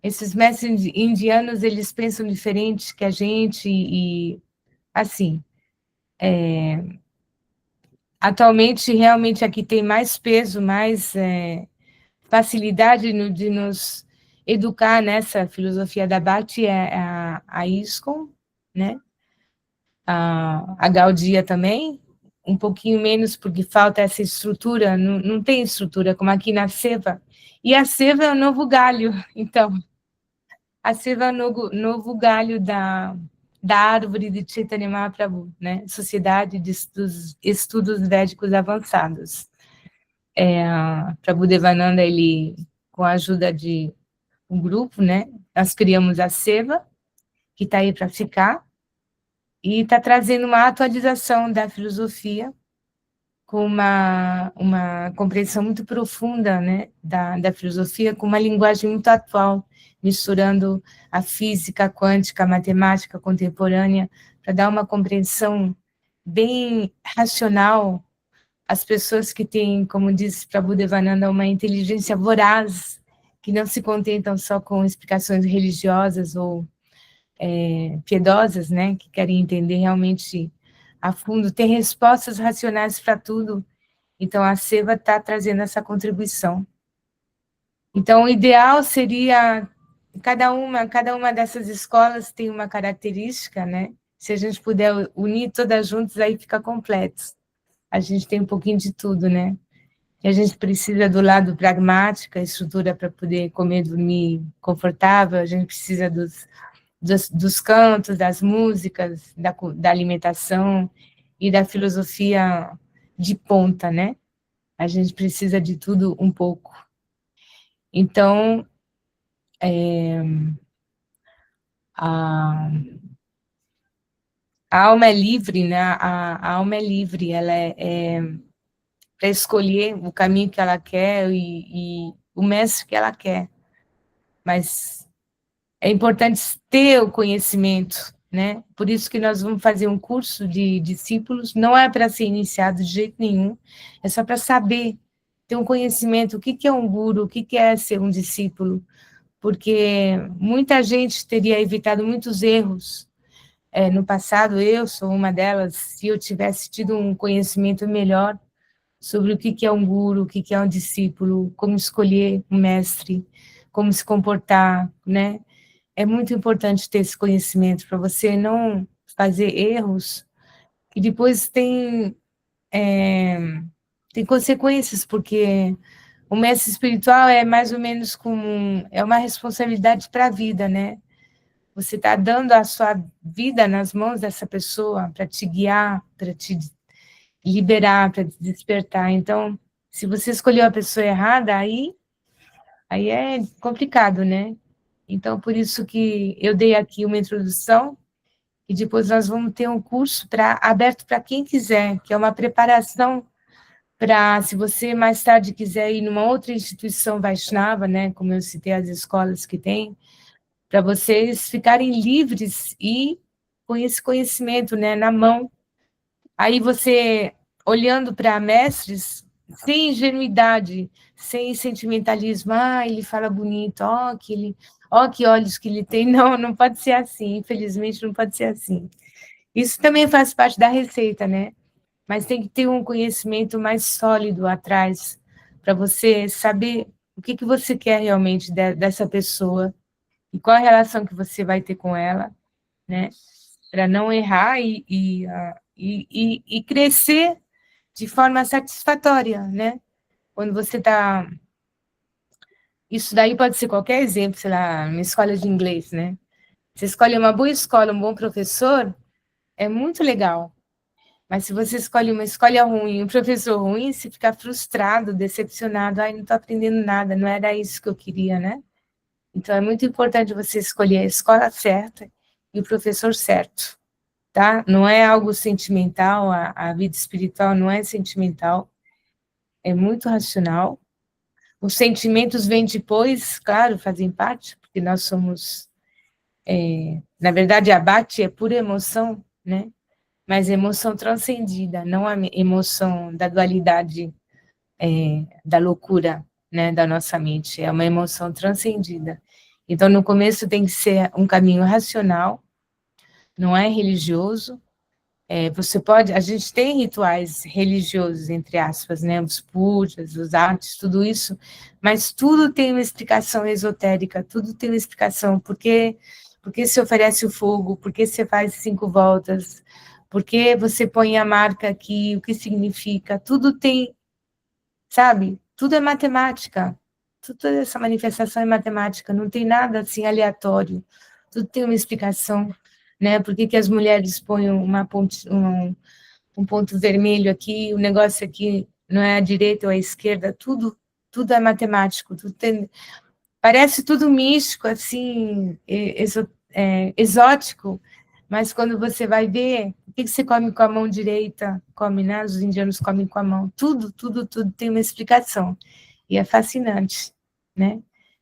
esses mestres indianos, eles pensam diferente que a gente e, assim, atualmente, realmente, aqui tem mais peso, mais facilidade de nos educar nessa filosofia da Bhakti, a ISKCON, né? A Gaudia também, um pouquinho menos, porque falta essa estrutura, não tem estrutura, como aqui na Seva. E a Seva é o novo galho, então, a Seva é o novo galho da árvore de Chaitanya Mahaprabhu, né? Sociedade de Estudos Védicos Avançados. Prabhudevananda, ele, com a ajuda de um grupo, né? Nós criamos a Seva, que está aí para ficar, e está trazendo uma atualização da filosofia com uma compreensão muito profunda, né, da filosofia, com uma linguagem muito atual, misturando a física quântica, a matemática contemporânea, para dar uma compreensão bem racional às pessoas que têm, como diz Prabhudevananda, uma inteligência voraz, que não se contentam só com explicações religiosas ou piedosas, né, que querem entender realmente a fundo, tem respostas racionais para tudo. Então, a Seva está trazendo essa contribuição. Então, o ideal seria, cada uma dessas escolas tem uma característica, né? Se a gente puder unir todas juntas, aí fica completo. A gente tem um pouquinho de tudo, né? E a gente precisa do lado pragmático, a estrutura para poder comer, dormir confortável, a gente precisa dos cantos, das músicas, da alimentação e da filosofia de ponta, né? A gente precisa de tudo um pouco. Então, a alma é livre, né? A alma é livre, ela é para escolher o caminho que ela quer e o mestre que ela quer. Mas é importante ter o conhecimento, né? Por isso que nós vamos fazer um curso de discípulos, não é para ser iniciado de jeito nenhum, é só para saber, ter um conhecimento, o que é um guru, o que é ser um discípulo, porque muita gente teria evitado muitos erros no passado, eu sou uma delas, se eu tivesse tido um conhecimento melhor sobre o que é um guru, o que é um discípulo, como escolher um mestre, como se comportar, né? É muito importante ter esse conhecimento para você não fazer erros e depois tem consequências, porque o mestre espiritual é mais ou menos como é uma responsabilidade para a vida, né? Você está dando a sua vida nas mãos dessa pessoa para te guiar, para te liberar, para te despertar. Então, se você escolheu a pessoa errada, aí é complicado, né? Então, por isso que eu dei aqui uma introdução e depois nós vamos ter um curso aberto para quem quiser, que é uma preparação para, se você mais tarde quiser ir numa outra instituição Vaishnava, né, como eu citei as escolas que tem, para vocês ficarem livres e com esse conhecimento, né, na mão. Aí você, olhando para mestres, sem ingenuidade, sem sentimentalismo, ele fala bonito, ó que olhos que ele tem. Não, não pode ser assim, infelizmente não pode ser assim. Isso também faz parte da receita, né? Mas tem que ter um conhecimento mais sólido atrás, para você saber o que você quer realmente dessa pessoa e qual a relação que você vai ter com ela, né? Para não errar e crescer de forma satisfatória, né? Quando você está... Isso daí pode ser qualquer exemplo, sei lá, uma escola de inglês, né? Você escolhe uma boa escola, um bom professor, é muito legal. Mas se você escolhe uma escola ruim, um professor ruim, você fica frustrado, decepcionado, não estou aprendendo nada, não era isso que eu queria, né? Então, é muito importante você escolher a escola certa e o professor certo, tá? Não é algo sentimental, a vida espiritual não é sentimental, é muito racional. Os sentimentos vêm depois, claro, fazem parte, porque nós somos... na verdade, abate é pura emoção, né? Mas emoção transcendida, não a emoção da dualidade, da loucura, né, da nossa mente, é uma emoção transcendida. Então, no começo tem que ser um caminho racional, não é religioso. Você pode, a gente tem rituais religiosos, entre aspas, né, os pujas, os artes, tudo isso, mas tudo tem uma explicação esotérica, tudo tem uma explicação, porque se oferece o fogo, porque você faz 5 voltas, porque você põe a marca aqui, o que significa, tudo tem, sabe? Tudo é matemática, toda essa manifestação é matemática, não tem nada assim aleatório, tudo tem uma explicação, né? Por que as mulheres põem um ponto vermelho aqui, o negócio aqui não é à direita ou à esquerda, tudo é matemático, parece tudo místico, assim, exótico, mas quando você vai ver, o que você come com a mão direita, come, né? Os indianos comem com a mão, tudo tem uma explicação, e é fascinante, né?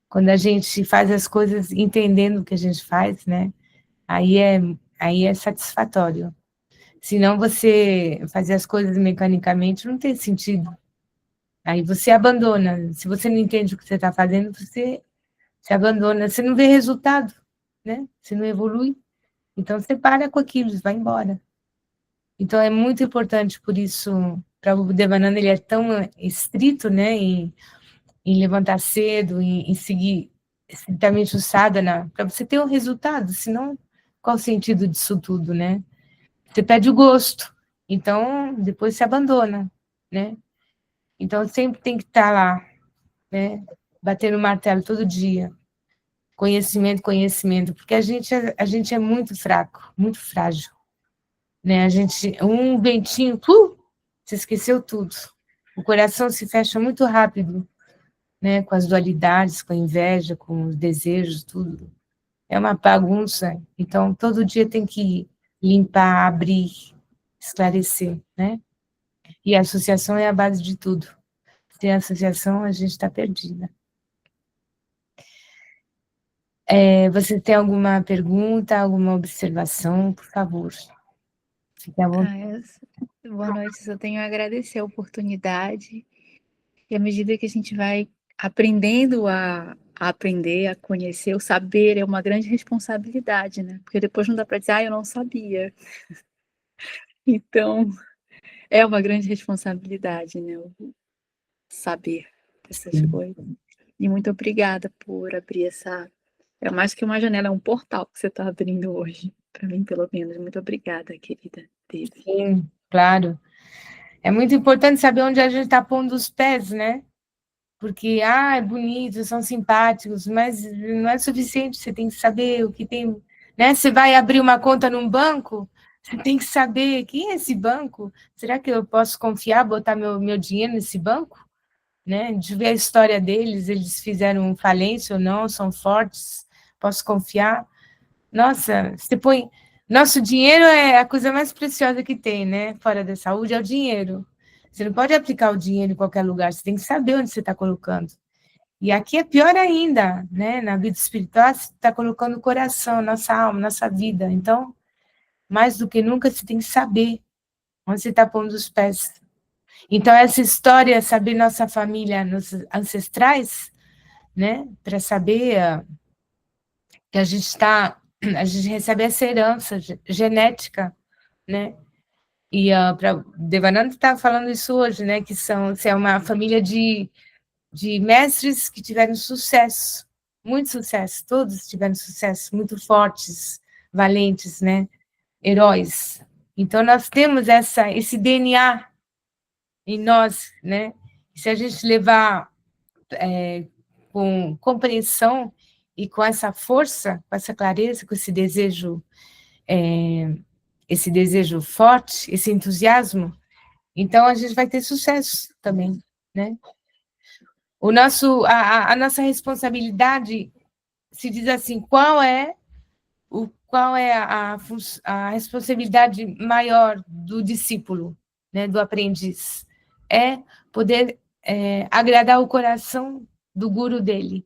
Quando a gente faz as coisas entendendo o que a gente faz, né? Aí é satisfatório. Senão você fazer as coisas mecanicamente não tem sentido. Aí você abandona. Se você não entende o que você está fazendo, você se abandona. Você não vê resultado, né? Você não evolui. Então você para com aquilo, vai embora. Então é muito importante, por isso, para o Devananda, ele é tão estrito, né? Em levantar cedo, em seguir estritamente o sadhana, para você ter um resultado. Senão, qual o sentido disso tudo, né? Você perde o gosto, então depois se abandona, né? Então sempre tem que estar lá, né? Batendo martelo todo dia, conhecimento, porque a gente é muito fraco, muito frágil, né? A gente, um ventinho, você esqueceu tudo. O coração se fecha muito rápido, né? Com as dualidades, com a inveja, com os desejos, tudo. É uma bagunça, então todo dia tem que limpar, abrir, esclarecer, né? E a associação é a base de tudo. Sem associação, a gente está perdida. Você tem alguma pergunta, alguma observação, por favor? Fique à vontade. Boa noite, só tenho a agradecer a oportunidade. E à medida que a gente vai aprendendo a aprender, a conhecer, o saber é uma grande responsabilidade, né? Porque depois não dá para dizer, eu não sabia. Então, É uma grande responsabilidade, né? Saber essas coisas. E muito obrigada por abrir essa... É mais que uma janela, é um portal que você está abrindo hoje. Para mim, pelo menos. Muito obrigada, querida Devi. Sim, claro. É muito importante saber onde a gente está pondo os pés, né? Porque, é bonito, são simpáticos, mas não é suficiente, você tem que saber o que tem, né? Você vai abrir uma conta num banco, você tem que saber quem é esse banco, será que eu posso confiar, botar meu dinheiro nesse banco? Né? De ver a história deles, eles fizeram falência ou não, são fortes, posso confiar? Nossa, você põe... Nosso dinheiro é a coisa mais preciosa que tem, né? Fora da saúde, é o dinheiro. Você não pode aplicar o dinheiro em qualquer lugar, você tem que saber onde você está colocando. E aqui é pior ainda, né? Na vida espiritual, você está colocando o coração, nossa alma, nossa vida. Então, mais do que nunca, você tem que saber onde você está pondo os pés. Então, essa história, saber nossa família, nossos ancestrais, né? Para saber que a gente recebe essa herança genética, né? E para Devananda está falando isso hoje, né? Que se é uma família de mestres que tiveram sucesso, muito sucesso, todos tiveram sucesso, muito fortes, valentes, né? Heróis. Então nós temos esse DNA em nós, né? Se a gente levar com compreensão e com essa força, com essa clareza, com esse desejo forte, esse entusiasmo, então a gente vai ter sucesso também, né? A nossa responsabilidade se diz assim, qual é a responsabilidade maior do discípulo, né, do aprendiz? É poder agradar o coração do guru dele.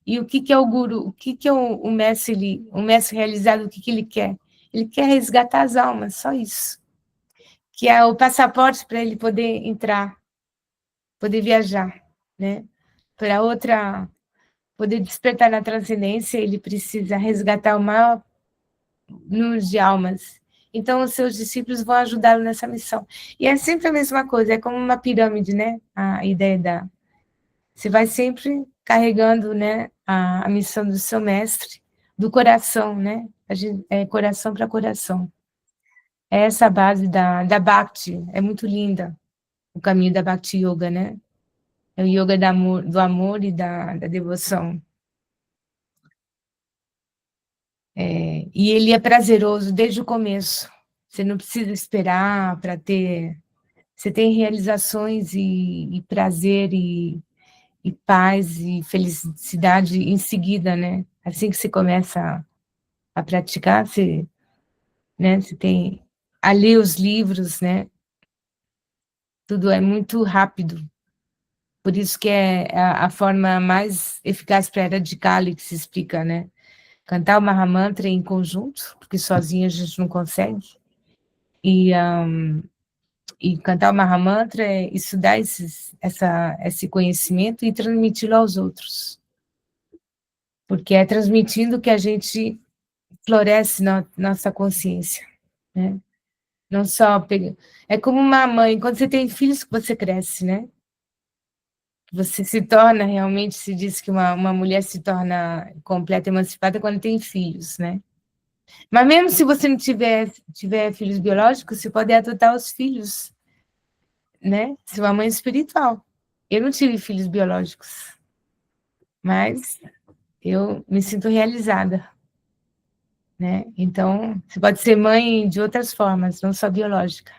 E o que é o guru? O que é o mestre realizado? O que ele quer? Ele quer resgatar as almas, só isso. Que é o passaporte para ele poder entrar, poder viajar, né? Para outra, poder despertar na transcendência, ele precisa resgatar o maior número de almas. Então, os seus discípulos vão ajudá-lo nessa missão. E é sempre a mesma coisa, é como uma pirâmide, né? A ideia da... Você vai sempre carregando, né, a missão do seu mestre, do coração, né? É coração para coração. É essa a base da Bhakti, é muito linda, o caminho da Bhakti Yoga, né? É o yoga do amor e da devoção. E ele é prazeroso desde o começo. Você não precisa esperar para ter... Você tem realizações e prazer e paz e felicidade em seguida, né? Assim que você começa a praticar, né, você tem ali os livros, né? Tudo é muito rápido. Por isso que é a forma mais eficaz para a era de Kali que se explica, né? Cantar o Mahamantra em conjunto, porque sozinho a gente não consegue. E cantar o Mahamantra é estudar esse conhecimento e transmiti-lo aos outros. Porque é transmitindo que a gente floresce na nossa consciência, né? Não só pega... É como uma mãe, quando você tem filhos que você cresce, né? Você se torna realmente, se diz que uma mulher se torna completa, emancipada quando tem filhos, né? Mas mesmo se você não tiver filhos biológicos, você pode adotar os filhos, né? Ser uma mãe espiritual. Eu não tive filhos biológicos, mas eu me sinto realizada, né? Então, você pode ser mãe de outras formas, não só biológica.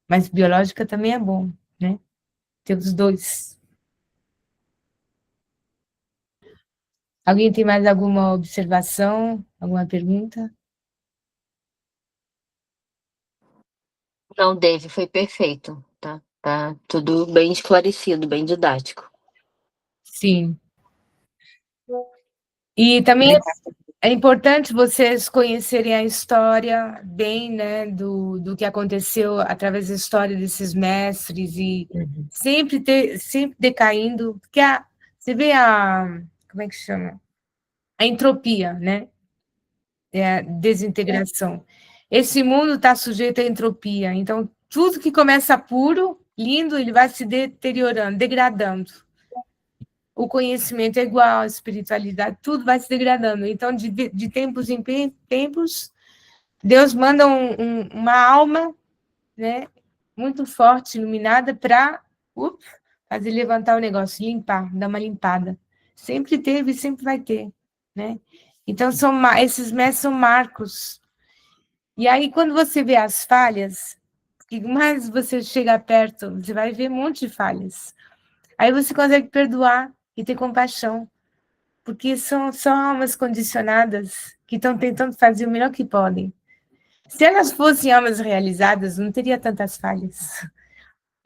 Mas biológica também é bom, né? Ter os dois. Alguém tem mais alguma observação, alguma pergunta? Não, Dave, foi perfeito, tá? Tá tudo bem esclarecido, bem didático. Sim. E também é importante vocês conhecerem a história bem, né, do que aconteceu através da história desses mestres e sempre decaindo, porque você vê como é que chama? A entropia, né? É a desintegração. Esse mundo está sujeito à entropia, então tudo que começa puro, lindo, ele vai se deteriorando, degradando. O conhecimento é igual, a espiritualidade, tudo vai se degradando. Então, de tempos em tempos, Deus manda uma alma, né, muito forte, iluminada, para fazer levantar o negócio, limpar, dar uma limpada. Sempre teve e sempre vai ter, né? Então, esses mestres são marcos. E aí, quando você vê as falhas, e mais você chega perto, você vai ver um monte de falhas. Aí você consegue perdoar e ter compaixão, porque são almas condicionadas que estão tentando fazer o melhor que podem. Se elas fossem almas realizadas, não teria tantas falhas.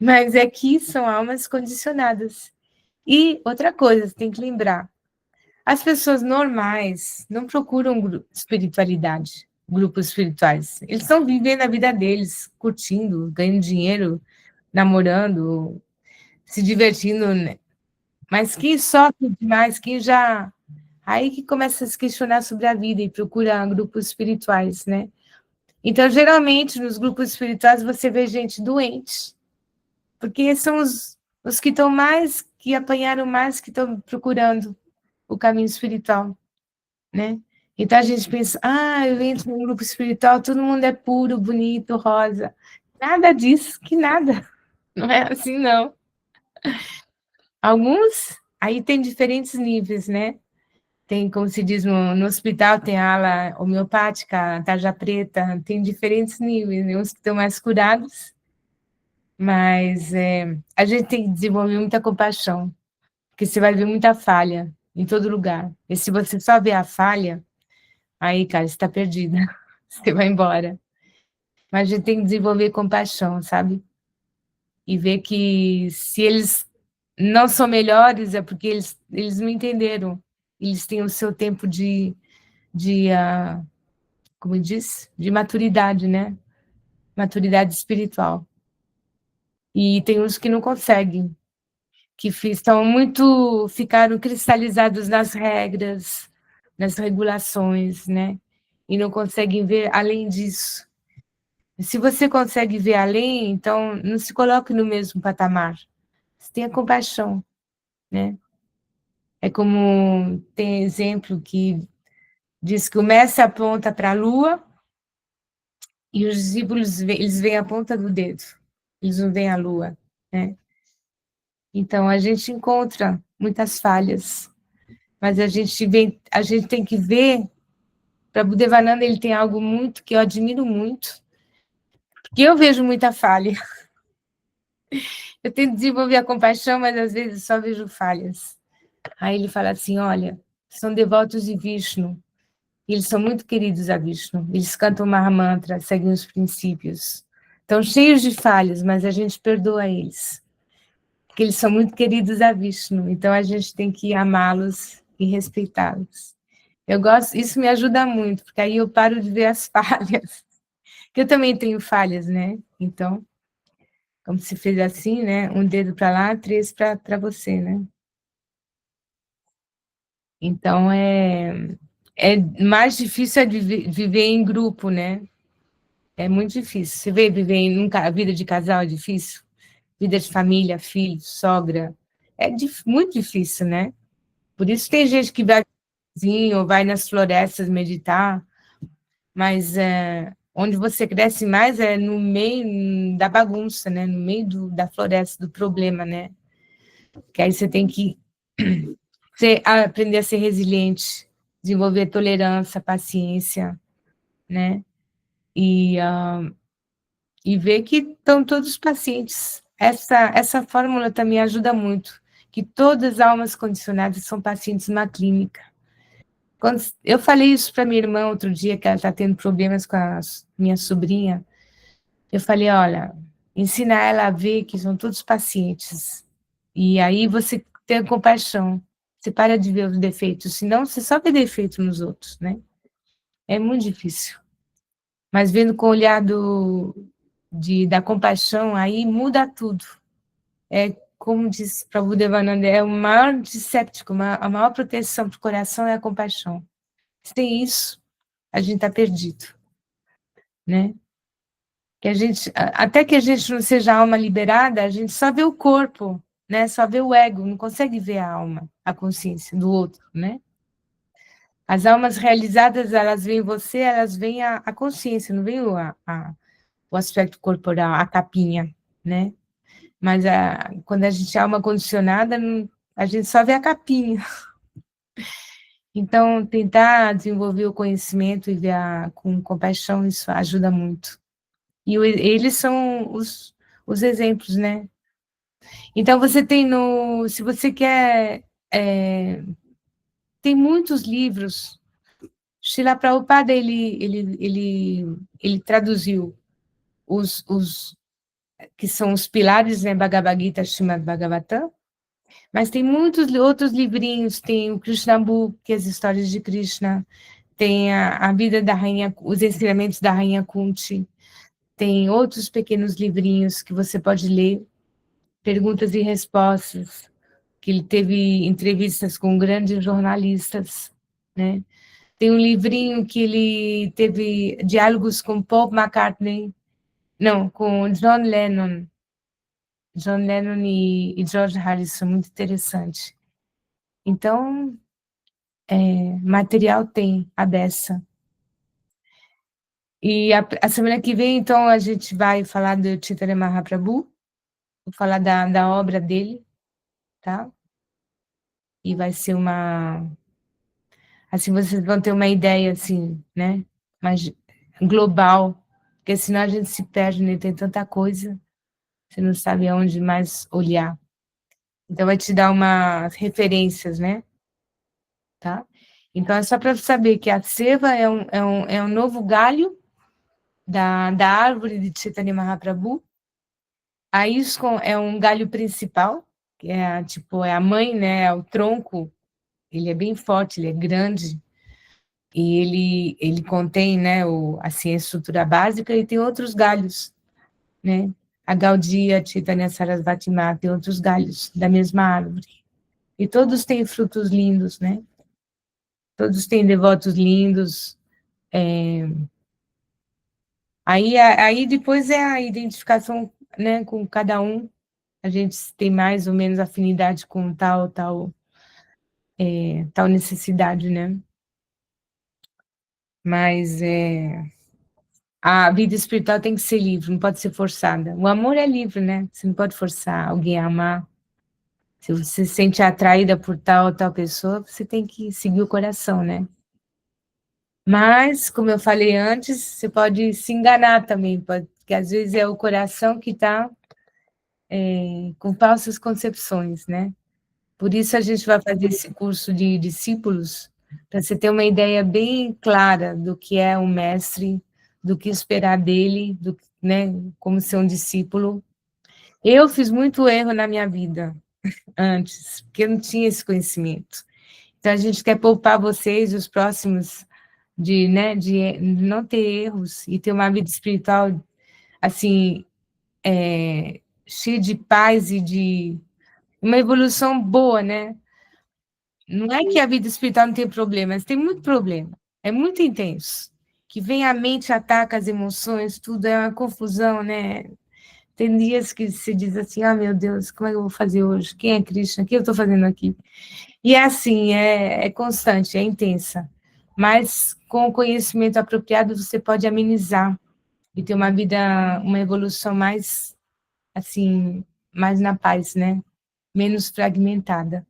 Mas é que são almas condicionadas. E outra coisa, você tem que lembrar, as pessoas normais não procuram espiritualidade, grupos espirituais. Eles estão vivendo a vida deles, curtindo, ganhando dinheiro, namorando, se divertindo, né? Mas quem sofre demais, quem já... Aí que começa a se questionar sobre a vida e procura grupos espirituais, né? Então, geralmente, nos grupos espirituais, você vê gente doente, porque são os que estão mais, que apanharam mais, que estão procurando o caminho espiritual, né? Então, a gente pensa, eu entro num grupo espiritual, todo mundo é puro, bonito, rosa. Nada disso, que nada. Não é assim, não. Alguns, aí tem diferentes níveis, né? Tem, como se diz no hospital, tem a ala homeopática, tarja preta, tem diferentes níveis, né? Uns que estão mais curados, mas a gente tem que desenvolver muita compaixão, porque você vai ver muita falha em todo lugar. E se você só vê a falha, aí, cara, você está perdida, você vai embora. Mas a gente tem que desenvolver compaixão, sabe? E ver que se eles não são melhores, é porque eles não entenderam. Eles têm o seu tempo de como diz, de maturidade, né? Maturidade espiritual. E tem uns que não conseguem, que ficaram cristalizados nas regras, nas regulações, né? E não conseguem ver além disso. Se você consegue ver além, então não se coloque no mesmo patamar. Você tenha compaixão, né? É como tem exemplo que diz que o mestre aponta para a lua e os discípulos, eles veem a ponta do dedo, eles não veem a lua, né? Então, a gente encontra muitas falhas, mas a gente tem que ver, para Budevananda ele tem algo muito que eu admiro muito, porque eu vejo muita falha. Eu tento desenvolver a compaixão, mas às vezes só vejo falhas. Aí ele fala assim, olha, são devotos de Vishnu, eles são muito queridos a Vishnu, eles cantam Mahamantra, seguem os princípios, estão cheios de falhas, mas a gente perdoa eles, porque eles são muito queridos a Vishnu, então a gente tem que amá-los e respeitá-los. Eu gosto, isso me ajuda muito, porque aí eu paro de ver as falhas, que eu também tenho falhas, né? Então, como se fez assim, né? Um dedo para lá, 3 para você, né? Então, mais difícil é viver em grupo, né? É muito difícil. Você vê viver a vida de casal é difícil? Vida de família, filho, sogra. É muito difícil, né? Por isso tem gente que vai sozinho, ou vai nas florestas meditar, mas onde você cresce mais é no meio da bagunça, né? No meio da floresta, do problema, né? Que aí você tem que aprender a ser resiliente, desenvolver tolerância, paciência, né? E ver que estão todos pacientes. Essa fórmula também ajuda muito, que todas as almas condicionadas são pacientes numa clínica. Quando eu falei isso para minha irmã outro dia, que ela está tendo problemas com a minha sobrinha, eu falei, olha, ensina ela a ver que são todos pacientes. E aí você tem compaixão, você para de ver os defeitos, senão você só vê defeito nos outros, né? É muito difícil. Mas vendo com o olhar da compaixão, aí muda tudo. É, como diz Prabhudevananda, é o maior antisséptico, a maior proteção para o coração é a compaixão. Sem isso, a gente está perdido, né? Que a gente, até que a gente não seja alma liberada, a gente só vê o corpo, né? Só vê o ego, não consegue ver a alma, a consciência do outro, né? As almas realizadas, elas veem você, elas veem a consciência, não veem o aspecto corporal, a capinha, né? Mas quando a gente é alma condicionada, a gente só vê a capinha. Então, tentar desenvolver o conhecimento e ver com compaixão, isso ajuda muito. E eles são os exemplos, né? Então, você tem se você quer, tem muitos livros. Srila Prabhupada, ele traduziu os que são os pilares, né, Bhagavad Gita, Srimad Bhagavatam, mas tem muitos outros livrinhos, tem o Krishna Book, que é as histórias de Krishna, tem a vida da rainha, os ensinamentos da rainha Kunti, tem outros pequenos livrinhos que você pode ler, perguntas e respostas, que ele teve entrevistas com grandes jornalistas, né? Tem um livrinho que ele teve diálogos com Paul McCartney, não, com John Lennon e George Harrison, muito interessante. Então, material tem, a beça. E a semana que vem, então, a gente vai falar do Chaitanya Mahaprabhu, vou falar da obra dele, tá? E vai ser assim, vocês vão ter uma ideia, assim, né? Mais global, porque senão a gente se perde, né? Tem tanta coisa, você não sabe aonde mais olhar. Então, vai te dar umas referências, né? Tá? Então, é só para saber que a seva é um novo galho da árvore de Chaitanya Mahaprabhu. A ISKCON é um galho principal, que é a mãe, né? É o tronco, ele é bem forte, ele é grande, e ele contém, né, assim, a estrutura básica, e tem outros galhos, né? A Gaudiya, Chaitanya Sarasvati Mata, tem outros galhos da mesma árvore. E todos têm frutos lindos, né? Todos têm devotos lindos. Aí depois é a identificação, né, com cada um. A gente tem mais ou menos afinidade com tal necessidade, né? Mas a vida espiritual tem que ser livre, não pode ser forçada. O amor é livre, né? Você não pode forçar alguém a amar. Se você se sente atraída por tal ou tal pessoa, você tem que seguir o coração, né? Mas, como eu falei antes, você pode se enganar também, porque às vezes é o coração que está com falsas concepções, né? Por isso a gente vai fazer esse curso de discípulos, para você ter uma ideia bem clara do que é um mestre, do que esperar dele, né, como ser um discípulo. Eu fiz muito erro na minha vida antes, porque eu não tinha esse conhecimento. Então a gente quer poupar vocês e os próximos de não ter erros e ter uma vida espiritual assim, cheia de paz e de uma evolução boa, né? Não é que a vida espiritual não tem problemas, tem muito problema, é muito intenso. Que vem a mente, ataca as emoções, tudo é uma confusão, né? Tem dias que se diz assim, meu Deus, como é que eu vou fazer hoje? Quem é Krishna? O que eu estou fazendo aqui? E é assim, é constante, é intensa. Mas com o conhecimento apropriado, você pode amenizar e ter uma vida, uma evolução mais, assim, mais na paz, né? Menos fragmentada.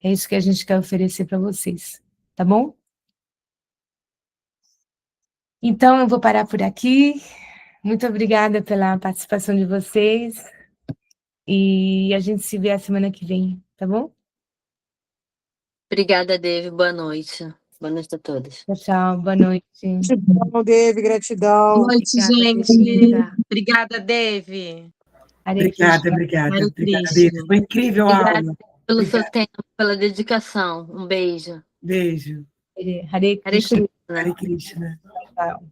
É isso que a gente quer oferecer para vocês, tá bom? Então, eu vou parar por aqui. Muito obrigada pela participação de vocês. E a gente se vê a semana que vem, tá bom? Obrigada, Devi. Boa noite. Boa noite a todos. Tchau, tchau. Boa noite. Gratidão, Devi, gratidão. Boa noite, Obrigada, gente. Devi. Obrigada, Devi. Hare Krishna. Obrigada, Hare Devi. Krishna. Foi incrível a Obrigada aula. pelo seu Obrigada. tempo, pela dedicação. Um beijo. Beijo. Hare Hare Krishna. Krishna. Hare Krishna. Tchau.